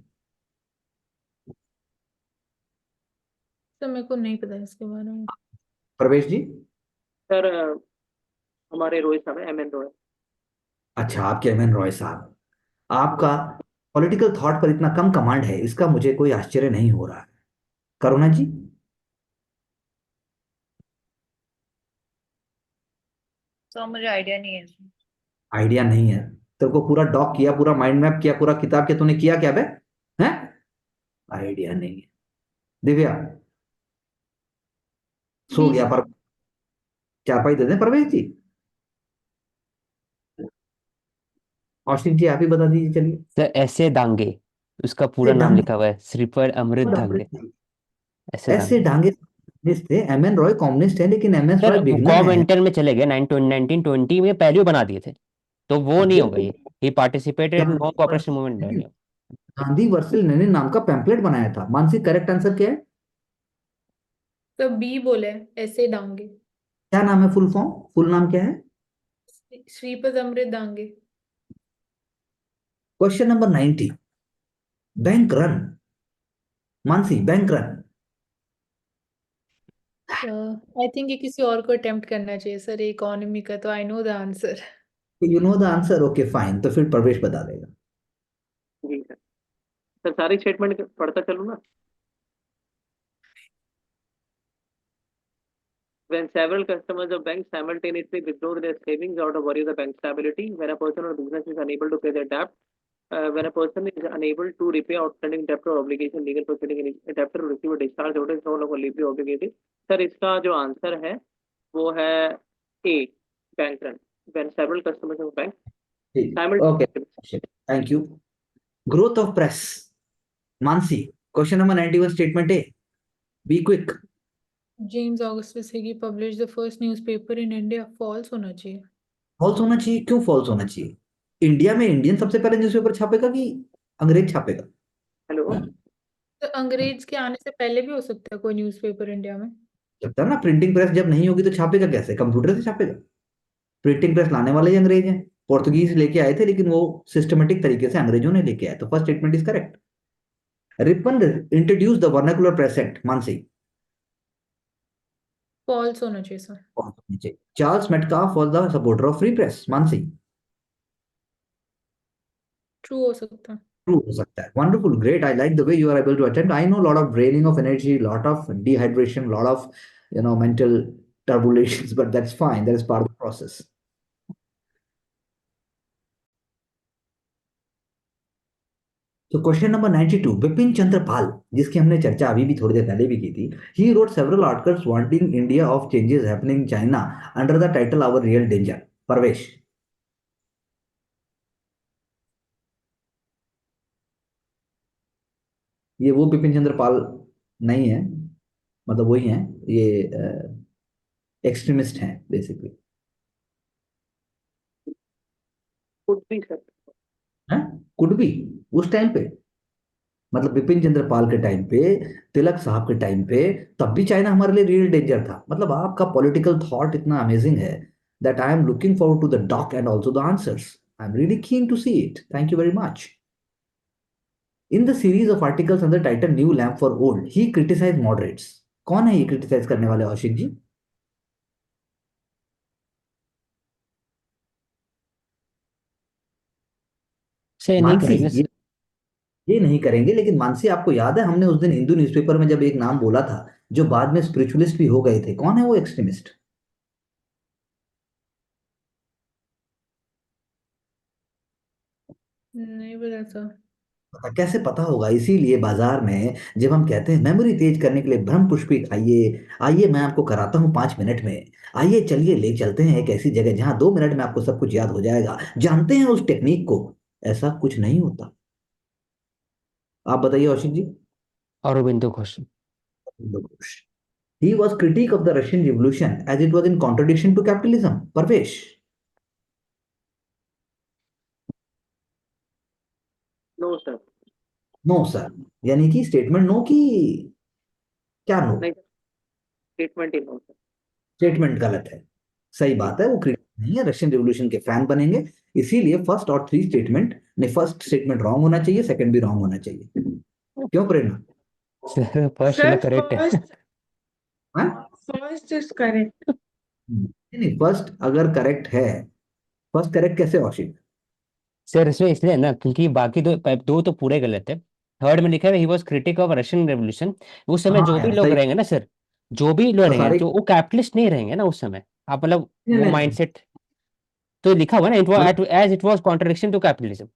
तो मेरे को नहीं पता इसके बारे में। प्रवेश जी? सर हमारे रोहित साहब है, एम एन रॉय। अच्छा, आपके एम एन रॉय साहब। आपका पॉलिटिकल थॉट पर इतना कम कमांड है, इसका मुझे कोई आश्चर्य नहीं हो रहा है। करुणा जी? तो मुझे आइडिया नहीं है इसमें। आइडिया नहीं है? तेरे को पूरा डॉक किया, पूरा माइंड मैप किया, पूरा किताब के तूने किया क्या बे? हैं? आइडिया नहीं है। दिव्या? सो बी गया पर? सर। चारपाई दे दें परवेश जी? औषिक जी आप ही बता दीजिए, चलिए। सर ऐसे दांगे, उसका पूरा ऐसे नाम डांगे? लिखा हुआ है, श्रीपद अमृत दांगे। ऐसे ऐसे दांगे डांगे कम्युनिस्ट थे। एम एन रॉय कम्युनिस्ट है, लेकिन M S sir, Roy beginner है। कॉमेंटल में चले गए 1920 में, पहले ही बना दिए थे, तो वो नहीं वो हो गई। He participated in non cooperation movement. Gandhi versus Lenin नाम का पैम्पलेट बनाया था। मानसी, करेक्ट आंसर क्या है? तो बी बोले, ऐसे डांगे। क्या नाम है फुल फॉर्म? फुल नाम क्या है? Shripad Amrit Dange. Question number 90, bank run. Mansi, bank run. I think ये किसी और को अटेम्प्ट करना चाहिए सर, इकोनॉमी का, तो आई know the answer. You know the answer? Okay fine, तो फिर प्रवेश बता देगा। जी सर। सर सारी स्टेटमेंट पढ़ता चलूँ ना? When several customers of banks simultaneously withdraw their savings out of worry of the bank stability, when a person or business is unable to pay their debt, when a person is unable to repay outstanding debt or obligation, legal proceeding, a debtor will receive a discharge order, is no longer legally obligated. Sir इसका जो answer है वो है A, bank run. When several customers of bank okay, simultaneously। Thank you. Growth of press. Mansi, question number 91 statement A, B quick. James Augustus Hicky publish the first newspaper in India. False होना चाहिए। False होना चाहिए? क्यों false होना चाहिए? India में Indian सबसे पहले न्यूज़पेपर छापेगा कि अंग्रेज छापेगा? हेलो। तो अंग्रेज के आने से पहले भी हो सकता है कोई न्यूज़पेपर इंडिया में। लगता है ना, प्रिंटिंग प्रेस जब नहीं होगी तो छापेगा कैसे? कंप्यूटर से छापेगा? प्रिंटिंग प्रेस लाने वाले ही अंग्रेज हैं। पोर्तुगीज लेके आए थे, लेकिन वो सिस्टमेटिक तरीके से अंग्रेजों ने लेके आए। तो first statement is correct. Ripon introduce the vernacular press act. Mansi? False होना चाहिए sir. Charles Metcalfe was the supporter of free press. Mansi? True हो सकता है। ट्रू हो सकता है। Wonderful, great, I like the way you are able to attempt. I know lot of draining of energy, lot of dehydration, lot of mental turbulations, but that's fine, that is part of the process. तो question number 92, Bipin Chandra Pal, जिसकी हमने चर्चा अभी भी थोड़ी देर पहले भी की थी। He wrote several articles wanting India of changes happening in China under the title our real danger. Parvesh? ये वो बिपिन चंद्र पाल नहीं है, मतलब वही है ये, एक्सट्रीमिस्ट हैं बेसिकली। Could be sir. है? Could be? उस टाइम पे, मतलब बिपिन चंद्र पाल के टाइम पे, तिलक साहब के टाइम पे, तब भी चाइना हमारे लिए रियल डेंजर था। मतलब आपका पॉलिटिकल थॉट इतना अमेजिंग है that I am looking forward to the doc and also the answers. I am really keen to see it. Thank you very much. In the series of articles under title new lamp for old, he criticise moderates. कौन है ये criticise करने वाले, औशिक जी? से नहीं मानसी? करेंगे sir. ये नहीं करेंगे, लेकिन मानसी आपको याद है हमने उस दिन हिंदू न्यूज़पेपर में जब एक नाम बोला था जो बाद में स्पिरिचुअलिस्ट भी हो गए थे, कौन है वो एक्सट्रीमिस्ट? नहीं पता सर। पता कैसे पता होगा? इसीलिए बाजार में जब हम कहते हैं मेमोरी तेज करने के लिए ब्रह्म पुष्पी खाइए, आइए मैं आपको कराता हूँ 5 मिनट में, आइए चलिए ले चलते हैं एक ऐसी जगह जहां 2 मिनट में आपको सब कुछ याद हो जाएगा, जानते हैं उस टेक्निक को? ऐसा कुछ नहीं होता। आप बताइए Aushik ji. Aurobindo Ghosh. He was critic of the Russian Revolution as it was in contradiction to capitalism. Parvesh. No, sir. No sir, यानी कि स्टेटमेंट नो की क्या नो? नहीं, statement ही no, sir. स्टेटमेंट गलत है। सही बात है, वो क्रिटिक नहीं है, रशियन रिवॉल्यूशन के फैन बनेंगे, इसीलिए फर्स्ट और थ्री स्टेटमेंट नहीं, फर्स्ट स्टेटमेंट रॉन्ग होना चाहिए, सेकंड भी रॉन्ग होना चाहिए। क्यों प्रेरणा? सर फर्स्ट Sir, में करेक्ट है। हाँ? first is correct. नहीं, फर्स्ट अगर करेक्ट है, फर्स्ट करेक्ट कैसे औशिक? सर इसमें इसलिए है ना क्योंकि बाकी दो तो पूरे गलत है। थर्ड में लिखा है he was critic of Russian revolution. उस समय हाँ जो भी यार लोग सही। रहेंगे ना सर, जो भी लोग तो रहेंगे सारे तो वो कैपिटलिस्ट नहीं रहेंगे ना उस समय। आप मतलब नहीं, वो नहीं, माइंडसेट तो लिखा हुआ ना, इट मतलब was as it was contradiction to capitalism.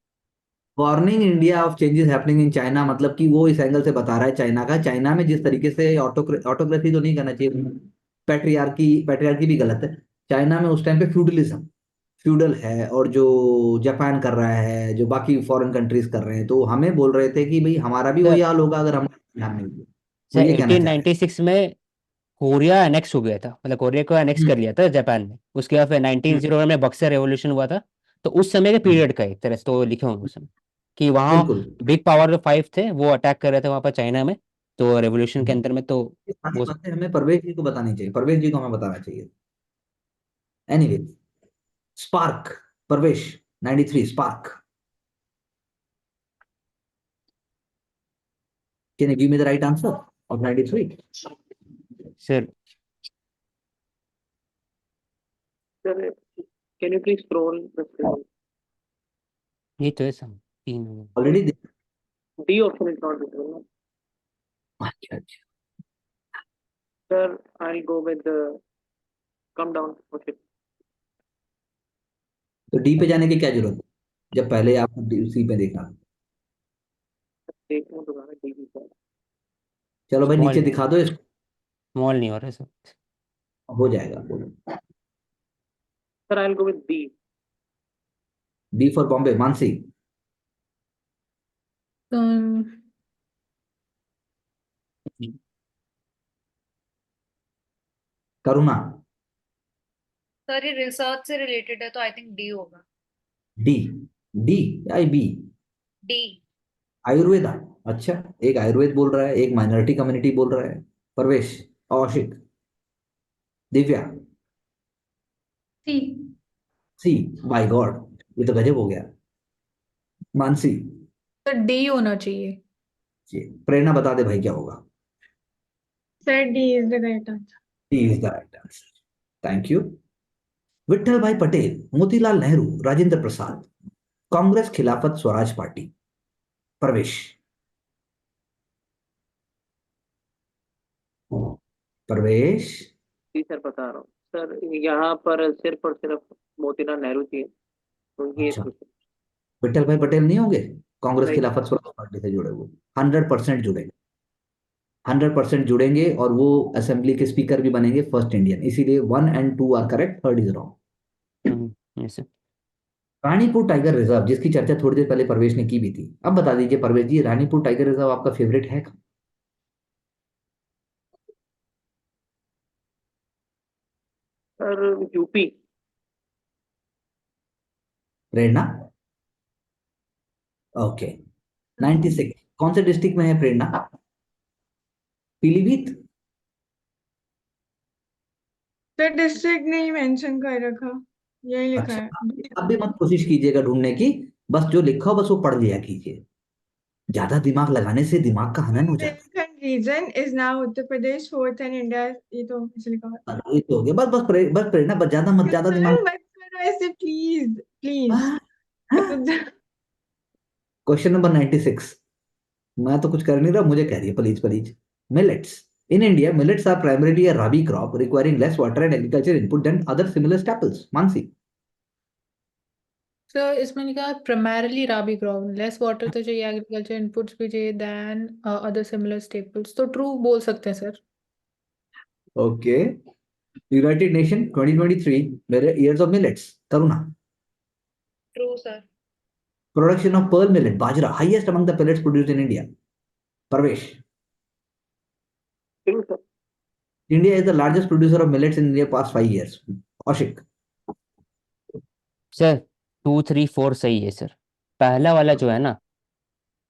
Warning India of changes happening in China, मतलब कि वो इस एंगल से बता रहा है चाइना का, चाइना में जिस तरीके से ऑटोक्रेसी तो नहीं करना चाहिए, पैट्रियार्की भी गलत है। चाइना में उस टाइम पे फ्यूडल है, और जो जापान कर रहा है, जो बाकी फॉरेन कंट्रीज कर रहे हैं, तो हमें बोल रहे थे कि भाई हमारा भी वही सर हाल होगा अगर हम ध्यान नहीं दिए। वो सर ये कहना चाह रहे 1896 में कोरिया एनेक्स हो गया था, मतलब कोरिया को एनेक्स हैं। कर लिया था जापान ने। उसके बाद फिर हम्म, 1901 में बक्सर रेवोल्यूशन हुआ था। तो उस समय के हम्म, पीरियड का एक तरह से तो लिखे होंगे उस समय कि वहाँ बिल्कुल। बिग पावर जो फाइव थे वो अटैक कर रहे थे वहाँ पर चाइना में। तो रेवोल्यूशन के अंदर में तो ये सारी वो बातें हमें परवेज जी को बतानी चाहिए, परवेज जी को हमें बताना चाहिए। Anyway, spark, Parvesh, 93 spark. Can you give me the right answer of 93? Sir Sir, can you please scroll the screen? ये तो है सब तीन हो गए। Already D option is not visible. No? अच्छा अच्छा, Sir, I'll go with the come down. Okay. तो डी पे जाने की क्या जरूरत है जब पहले आपको सी पे देखना था? देखो दोबारा D भी sir. चलो भाई स्मॉल नीचे नहीं, दिखा दो इसको। स्मॉल नहीं हो रहा है सर। हो जाएगा, बोलो। Sir, I'll go with B. B for Bombay, Mansi. Um, Karuna. Sir ये रिसर्च से रिलेटेड है तो आई थिंक डी होगा। D, D I B. D. Ayurveda. अच्छा, एक आयुर्वेद बोल रहा है, एक माइनॉरिटी कम्युनिटी बोल रहा है। परवेश, औशिक, दिव्या। सी। सी। बाय गॉड, ये तो गजब हो गया। मानसी। तो डी होना चाहिए। जी, प्रेरणा बता दे भाई क्या होगा। Sir, D is the right answer. D is the right answer. Thank you. Vitthal भाई पटेल, मोतीलाल नेहरू, राजेंद्र प्रसाद, कांग्रेस खिलाफत स्वराज पार्टी। प्रवेश। प्रवेश। जी सर बता रहा हूँ सर, यहाँ पर सिर्फ और सिर्फ मोतीलाल नेहरू जी हैं, तो ये अच्छा, कुछ विट्ठल भाई पटेल नहीं होंगे कांग्रेस नहीं। खिलाफत स्वराज पार्टी से जुड़े हुए? 100% जुड़ेंगे, 100% जुड़ेंगे, और वो असेंबली के स्पीकर भी बनेंगे, फर्स्ट इंडियन। इसीलिए 1 और 2 are correct, third is wrong. Yes sir. Ranipur tiger reserve, जिसकी चर्चा थोड़ी देर पहले परवेश ने की भी थी, अब बता दीजिए परवेश जी, रानीपुर टाइगर रिजर्व आपका फेवरेट है कहाँ? Sir UP. प्रेरणा। ओके, 96 कौन से डिस्ट्रिक्ट में है प्रेरणा? पीलीभीत। Sir, district नहीं mention कर रखा, यही लिखा अच्छा, है। आप भी मत कोशिश कीजिएगा ढूंढने की, बस जो लिखा हो बस वो पढ़ लिया कीजिए, ज्यादा दिमाग लगाने से दिमाग का हनन हो जाता Bundelkhand region is now Uttar Pradesh, fourth in India. ये तो ऐसे लिखा हुआ है। है। ये तो हो गया, बस प्रेरणा, बस ज्यादा दिमाग। Sir, मत करो ऐसे please, please. क्वेश्चन नंबर 96, मैं तो कुछ कर नहीं रहा, मुझे कह रही है please please. Millets, in India millets are primarily a rabi crop requiring less water and agriculture input than other similar staples. Mansi. Sir इसमें लिखा है primarily rabi crop, less water तो चाहिए, एग्रीकल्चर इनपुट्स भी चाहिए देन अदर सिमिलर स्टेपल्स, तो true बोल सकते हैं सर। ओके, यूनाइटेड नेशन 2023 मेरे years of millets. Karuna. True sir. Production of pearl millet, bajra, highest among the millets produced in India. Parvesh, True, sir. India is the largest producer of millets in India past 5 years. Kaushik, sir 2 3 4 सही है sir. पहला वाला जो है ना,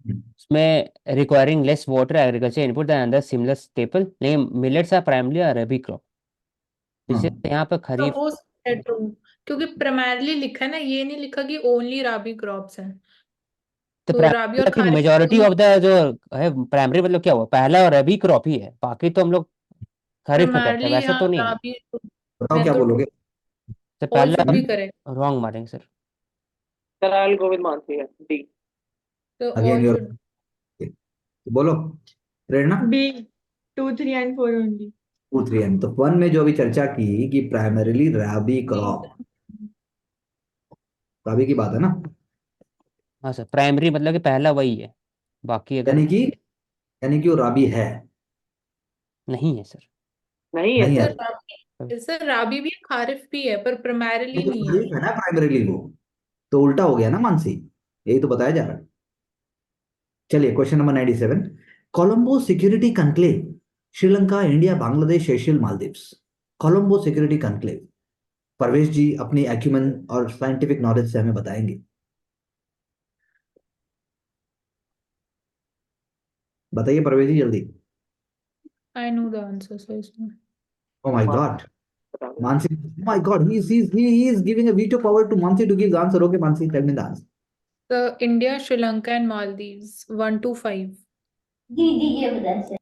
उसमें requiring less water agriculture input then other similar staple, लेकिन millets are primarily a rabi crop. जैसे यहाँ पर तो खरीफ, हो सकता है ट्रू, क्योंकि प्राइमरली लिखा है ना, ये नहीं लिखा कि ओनली राबी क्रॉप्स हैं। तो तो राबी और मतलब कि खारिफ मेजोरिटी दोनों ऑफ द जो है प्राइमरी, मतलब क्या हुआ, पहला और रबी क्रॉप ही है, बाकी तो हम लोग खरीफ में करते हैं, प्राइमरली, वैसे हाँ तो नहीं है। राबी। बताओ मैं क्या तो बोलोगे? तो ऑल पहला शुड बी करेक्ट, रॉन्ग मारेंगे sir. Sir, I'll go with Mansi. D. तो अगेन ऑल योर, शुड। बोलो प्रेरणा। B, 2, 3 and 4 only. 2 3 तो 1 में जो अभी चर्चा की कि प्राइमरीली राबी क्रॉप, राबी की बात है ना, हाँ सर, प्राइमरी मतलब कि पहला वही है, बाकी अगर यानी कि यानी कि वो राबी है, नहीं है सर। नहीं है नहीं है? सर राबी, सर राबी भी है, खारिफ भी है, पर प्राइमरली नहीं तो नहीं है। खरीफ है ना प्राइमरीली, वो तो उल्टा हो गया ना मानसी, यही तो बताया जा रहा है। चलिए question number 97, Colombo security conclave, Sri Lanka, India, Bangladesh, Seychelles, Maldives. Colombo security conclave, Parvesh ji अपनी एक्यूमेन और साइंटिफिक नॉलेज से हमें बताएंगे। बताइए परवेश जी जल्दी। I know the answer sir इसमें। Oh my god, Mansi, oh my God, he is giving a veto power to Mansi to give the answer. Okay, Mansi, tell me the answer. So India, Sri Lanka and Maldives, 1 to 5. दीदी ये बता।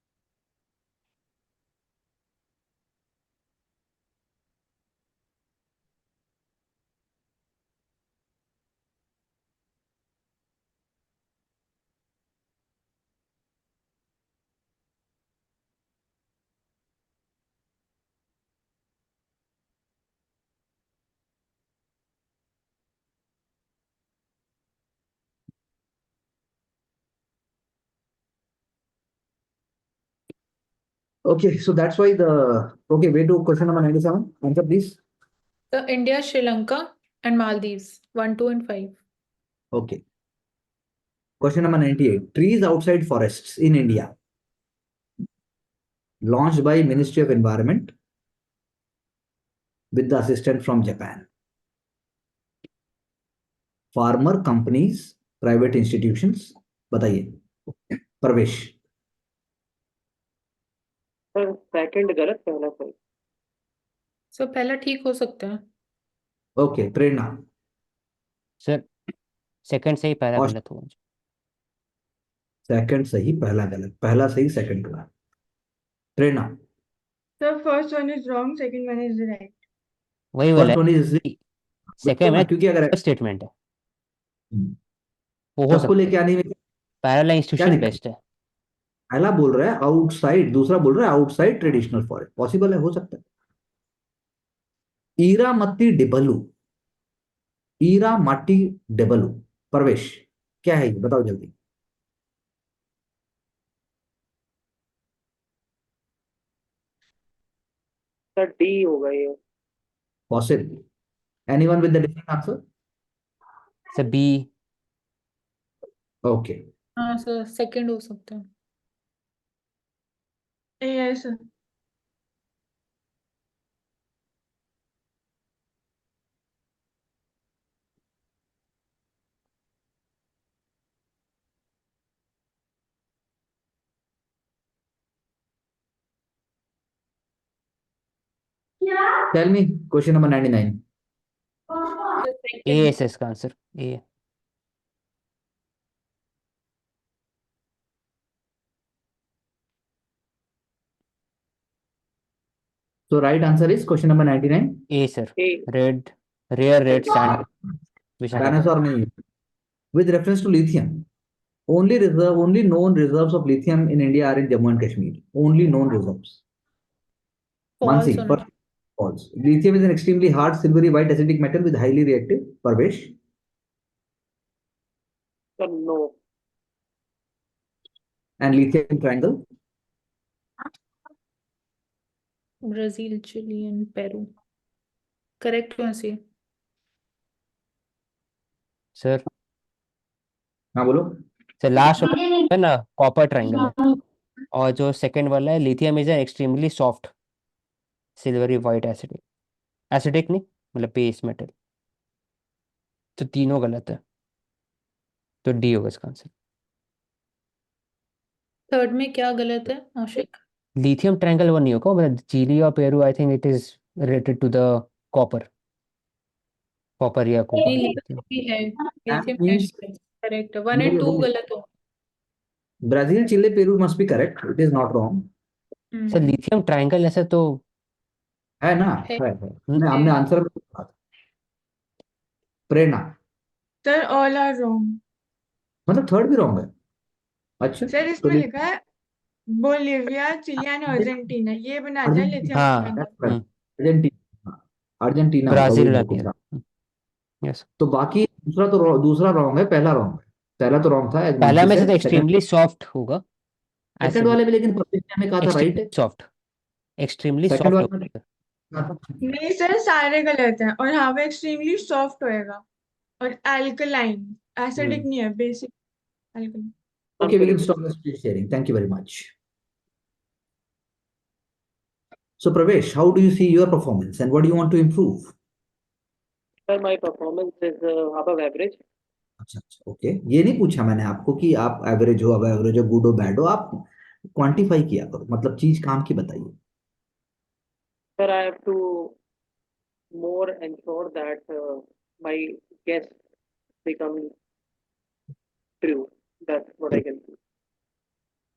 Okay, so that's why the okay. Wait to question number 97. Answer, please. So India, Sri Lanka and Maldives, 1, 2 and 5. Okay. Question number 98. Trees outside forests in India, launched by Ministry of Environment with the assistance from Japan. Farmer companies, private institutions. बताइए परवेश। Sir, second गलत, पहला सही. So पहला ठीक हो सकता है। Okay प्रेरणा। Sir second से ही पहला और गलत हुआ। सेकंड सही पहला गलत, पहला सही सेकंड गलत। प्रेरणा। The first one is wrong, second one is right. वही वाला फर्स्ट वन इज, सेकंड में क्योंकि अगर स्टेटमेंट है, वो हो सबको सकता है। लेके आने में पहला क्या इंस्टीट्यूशन दिक्कत? बेस्ट है। पहला बोल रहा है आउटसाइड, दूसरा बोल रहा है आउटसाइड ट्रेडिशनल फॉरेस्ट। पॉसिबल है, हो सकता है। ईरा मत्ती डिबलू, ईरा माटी डिबलू, परवेश क्या है ये बताओ जल्दी। Sir, D होगा ये. Possible, anyone with the different answer? Sir B. Okay, हाँ सर, सेकंड हो सकता है। Yes. Tell me question number 99। So a second. S S का answer A. So right answer is question number 99. A sir, A. Red, rare red sand, Visakhapatnam. Dinosaur नहीं। With reference to lithium, only known reserves of lithium in India are in Jammu and Kashmir. Only known reserves. Mansi, False only. false. Lithium is an extremely hard, silvery white acidic metal with highly reactive. Parvesh. Sir, no. And lithium triangle. Brazil, Chile and Peru. Correct कौन सी है? Sir हाँ बोलो। Sir last है ना copper triangle है, और जो second वाला है lithium is an extremely soft silvery white acidic, acidic नहीं मतलब बेस मेटल। तो तीनों गलत है, तो डी होगा इसका आंसर। थर्ड में क्या गलत है आशिक? लिथियम ट्रायंगल वो नहीं होगा, मतलब चिली और Peru I think it is related to the copper, copper या नहीं, कोबाल्ट। लिथियम भी है, That lithium means correct, 1 and 2 गलत हो। Brazil, Chile, Peru must be correct. It is not wrong. Sir lithium triangle ऐसे तो है ना? है। है। हमने आंसर में कहा था। प्रेरणा, सर ऑल आर रॉन्ग। मतलब थर्ड भी रॉन्ग है। अच्छा, सर तो इसमें लिखा है बोलिविया, चिली एंड अर्जेंटीना, ये बनाता है लिथियम हाँ ट्रायंगल। अर्जेंटीना, अर्जेंटीना होगा वो ब्राजील मेरे को नहीं पता। यस। तो बाकी दूसरा रॉन्ग है, पहला रॉन्ग है। पहला तो रॉन्ग था पहला मानसी में से से, तो सेकंड एक्सट्रीमली सॉफ्ट होगा, सेकंड वाले में लेकिन परफेक्ट ने हमें कहा था राइट है। Extremely soft, extremely second soft वाले में होगा। कहा था। नहीं सर सारे गलत हैं, और हाँ वो एक्सट्रीमली सॉफ्ट होएगा, और एल्कलाइन, एसिडिक नहीं है, basic alkaline. Okay, we can stop the screen sharing. Thank you very much. So Pravesh, how do you see your performance and what do you want to improve? Sir, my performance is above average. अच्छा अच्छा, okay, ये नहीं पूछा मैंने आपको कि आप average हो, अब एवरेज हो, गुड हो, बैड हो, आप क्वांटिफाई किया करो, मतलब चीज काम की बताइए। Sir, I have to more ensure that my guess become true. That's what I can do.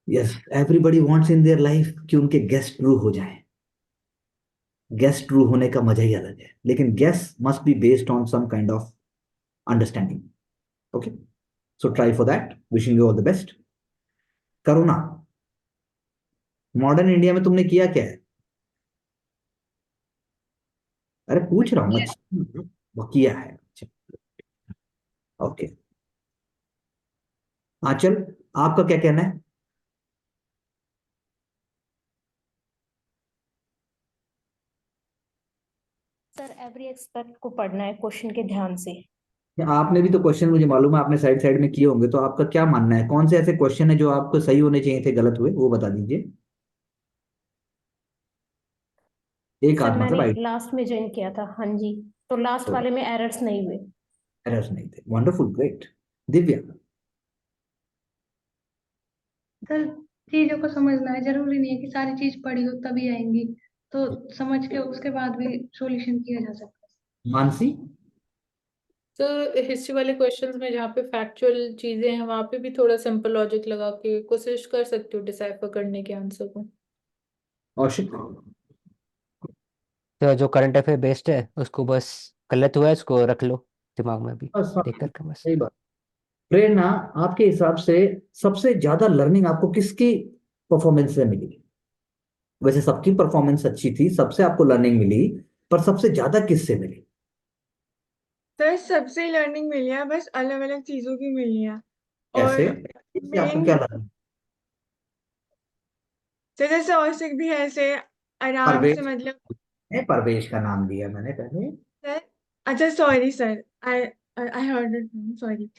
Yes, everybody wants in their life कि उनके गेस ट्रू हो जाए। गेस ट्रू होने का मजा ही अलग है, लेकिन guess must be based on some kind of understanding. Okay, so try for that, wishing you all the best. Karuna, modern India में तुमने किया क्या है? अरे पूछ रहा हूँ, अच्छा वो किया है। अच्छा, ओके। आंचल, आपका क्या कहना है? सर एवरी एक्सपर्ट को पढ़ना है क्वेश्चन के ध्यान से। आपने भी तो क्वेश्चन, मुझे मालूम है आपने साइड साइड में किए होंगे, तो आपका क्या मानना है, कौन से ऐसे क्वेश्चन है जो आपको सही होने चाहिए थे गलत हुए, वो बता दीजिए। एक सर आध मतलब मैंने आइडिया। लास्ट में ज्वाइन किया था, हाँ जी, तो लास्ट वाले में एरर्स नहीं हुए। एरर्स नहीं थे, वंडरफुल, ग्रेट। दिव्या, सर चीजों को समझना है, जरूरी नहीं है कि सारी चीज पढ़ी हो तभी आएंगी, तो समझ के उसके बाद भी सॉल्यूशन किया जा सकता है। मानसी, तो हिस्ट्री वाले क्वेश्चंस में जहाँ पे फैक्चुअल चीजें हैं वहां पे भी थोड़ा सिंपल लॉजिक लगा के कोशिश कर सकते हो डिसाइफर करने के आंसर को। कौशिक, तो जो करंट अफेयर बेस्ड है उसको बस गलत हुआ है उसको रख लो दिमाग में भी बस हाँ, देख करके बस। सही बात। प्रेरणा, आपके हिसाब से सबसे ज्यादा लर्निंग आपको किसकी परफॉर्मेंस से मिली? वैसे सबकी परफॉर्मेंस अच्छी थी, सबसे आपको लर्निंग मिली, पर सबसे ज्यादा किससे मिली? सर सबसे लर्निंग मिली है, बस अलग अलग चीजों की मिली है। और कैसे, इससे आपको मेन क्या लर्निंग? सर जैसे औसिक भी है, ऐसे आराम से परवेश, मतलब। परवेश का नाम दिया मैंने पहले। सर अच्छा sorry sir, I I heard it, sorry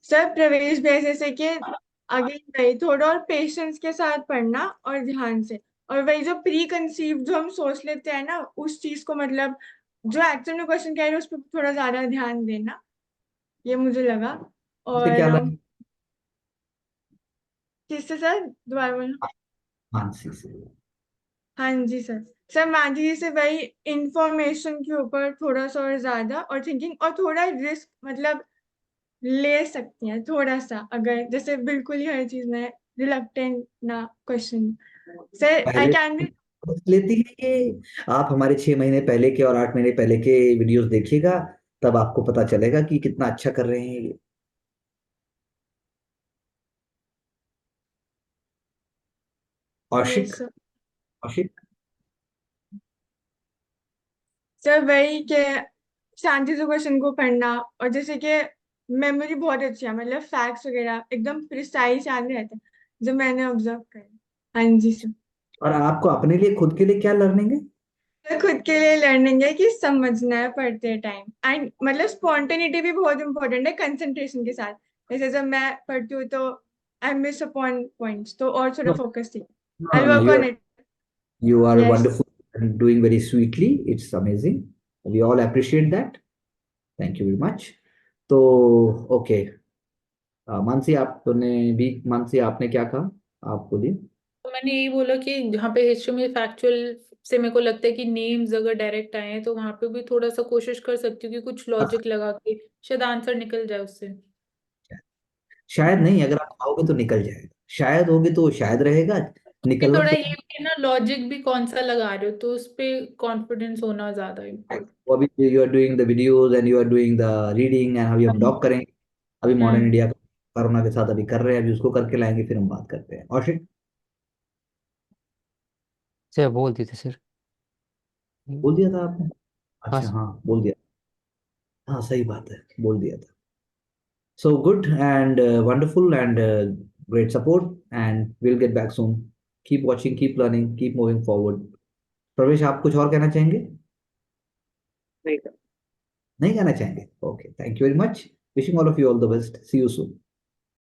sir. प्रवेश भी ऐसे ऐसे कि अगेन वही थोड़ा और पेशेंस के साथ पढ़ना और ध्यान से, और वही जो प्री कंसीव जो हम सोच लेते हैं ना, उस चीज को मतलब जो एक्चुअल में क्वेश्चन कह रहे हैं उस पर थोड़ा ज्यादा ध्यान देना, ये मुझे लगा। इससे क्या और लर्निंग? किससे सर, दोबारा बोलना। मानसी से। हाँ जी सर। सर मांझी जी से वही इंफॉर्मेशन के ऊपर थोड़ा सा और ज्यादा, और थिंकिंग, और थोड़ा रिस्क मतलब ले सकती हैं थोड़ा सा, अगर जैसे बिल्कुल ही हर चीज में रिलक्टेंट ना क्वेश्चन। सर आई पहले कैन बी। लेती है कि आप हमारे 6 महीने पहले के और 8 महीने पहले के वीडियोस देखिएगा, तब आपको पता चलेगा कि कितना अच्छा कर रहे हैं ये। Yes Kaushik, sir. Kaushik, sir वही के शांति से क्वेश्चन को पढ़ना, और जैसे कि मेमोरी बहुत अच्छी है, मतलब फैक्ट्स वगैरह एकदम प्रिसाइज याद रहते हैं जो मैंने ऑब्जर्व करे। हाँ जी सर। और आपको अपने लिए, खुद के लिए क्या लर्निंग है? तो खुद के लिए लर्निंग है कि समझना है पढ़ते टाइम, एंड मतलब स्पॉन्टेनिटी भी बहुत इंपॉर्टेंट है कंसंट्रेशन के साथ। जैसे जब मैं पढ़ती हूँ तो आई मिस अपॉन पॉइंट्स, तो और थोड़ा No, फोकस थी। no, I no, work on it. you are yes. wonderful and doing very sweetly. It's amazing. We all appreciate that. Thank you very much. तो ओके, मानसी आपने क्या कहा, आप बोलिए। तो मैंने यही बोला कि जहाँ पे हिस्ट्री में फैक्चुअल से मेरे को लगता है कि नेम्स अगर डायरेक्ट आए हैं तो वहां पे भी थोड़ा सा कोशिश कर सकती हूँ कि कुछ लॉजिक लगा के शायद आंसर निकल जाए उससे। शायद नहीं, अगर आप आओगे तो निकल जाएगा, शायद होगे तो शायद रहेगा, कि निकलना थोड़ा तो। ये भी है ना, लॉजिक भी कौन सा लगा रहे हो तो उस पे कॉन्फिडेंस होना ज्यादा इम्पोर्टेंट। वो अभी you are doing the videos and you are doing the reading and अभी हम डॉक करेंगे, अभी मॉडर्न इंडिया कोरोना के साथ अभी कर रहे हैं, अभी उसको करके लाएंगे, फिर हम बात करते हैं। और सर बोल दिए थे सर। बोल दिया था आपने? हाँ अच्छा सर। हाँ, बोल दिया। हाँ सही बात है, बोल दिया था। So good and wonderful and great support, and we'll get back soon. Keep watching, keep learning, keep moving forward. प्रवेश, आप कुछ और कहना चाहेंगे? नहीं सर। नहीं कहना चाहेंगे? Okay, thank you very much. Wishing all of you all the best. See you soon.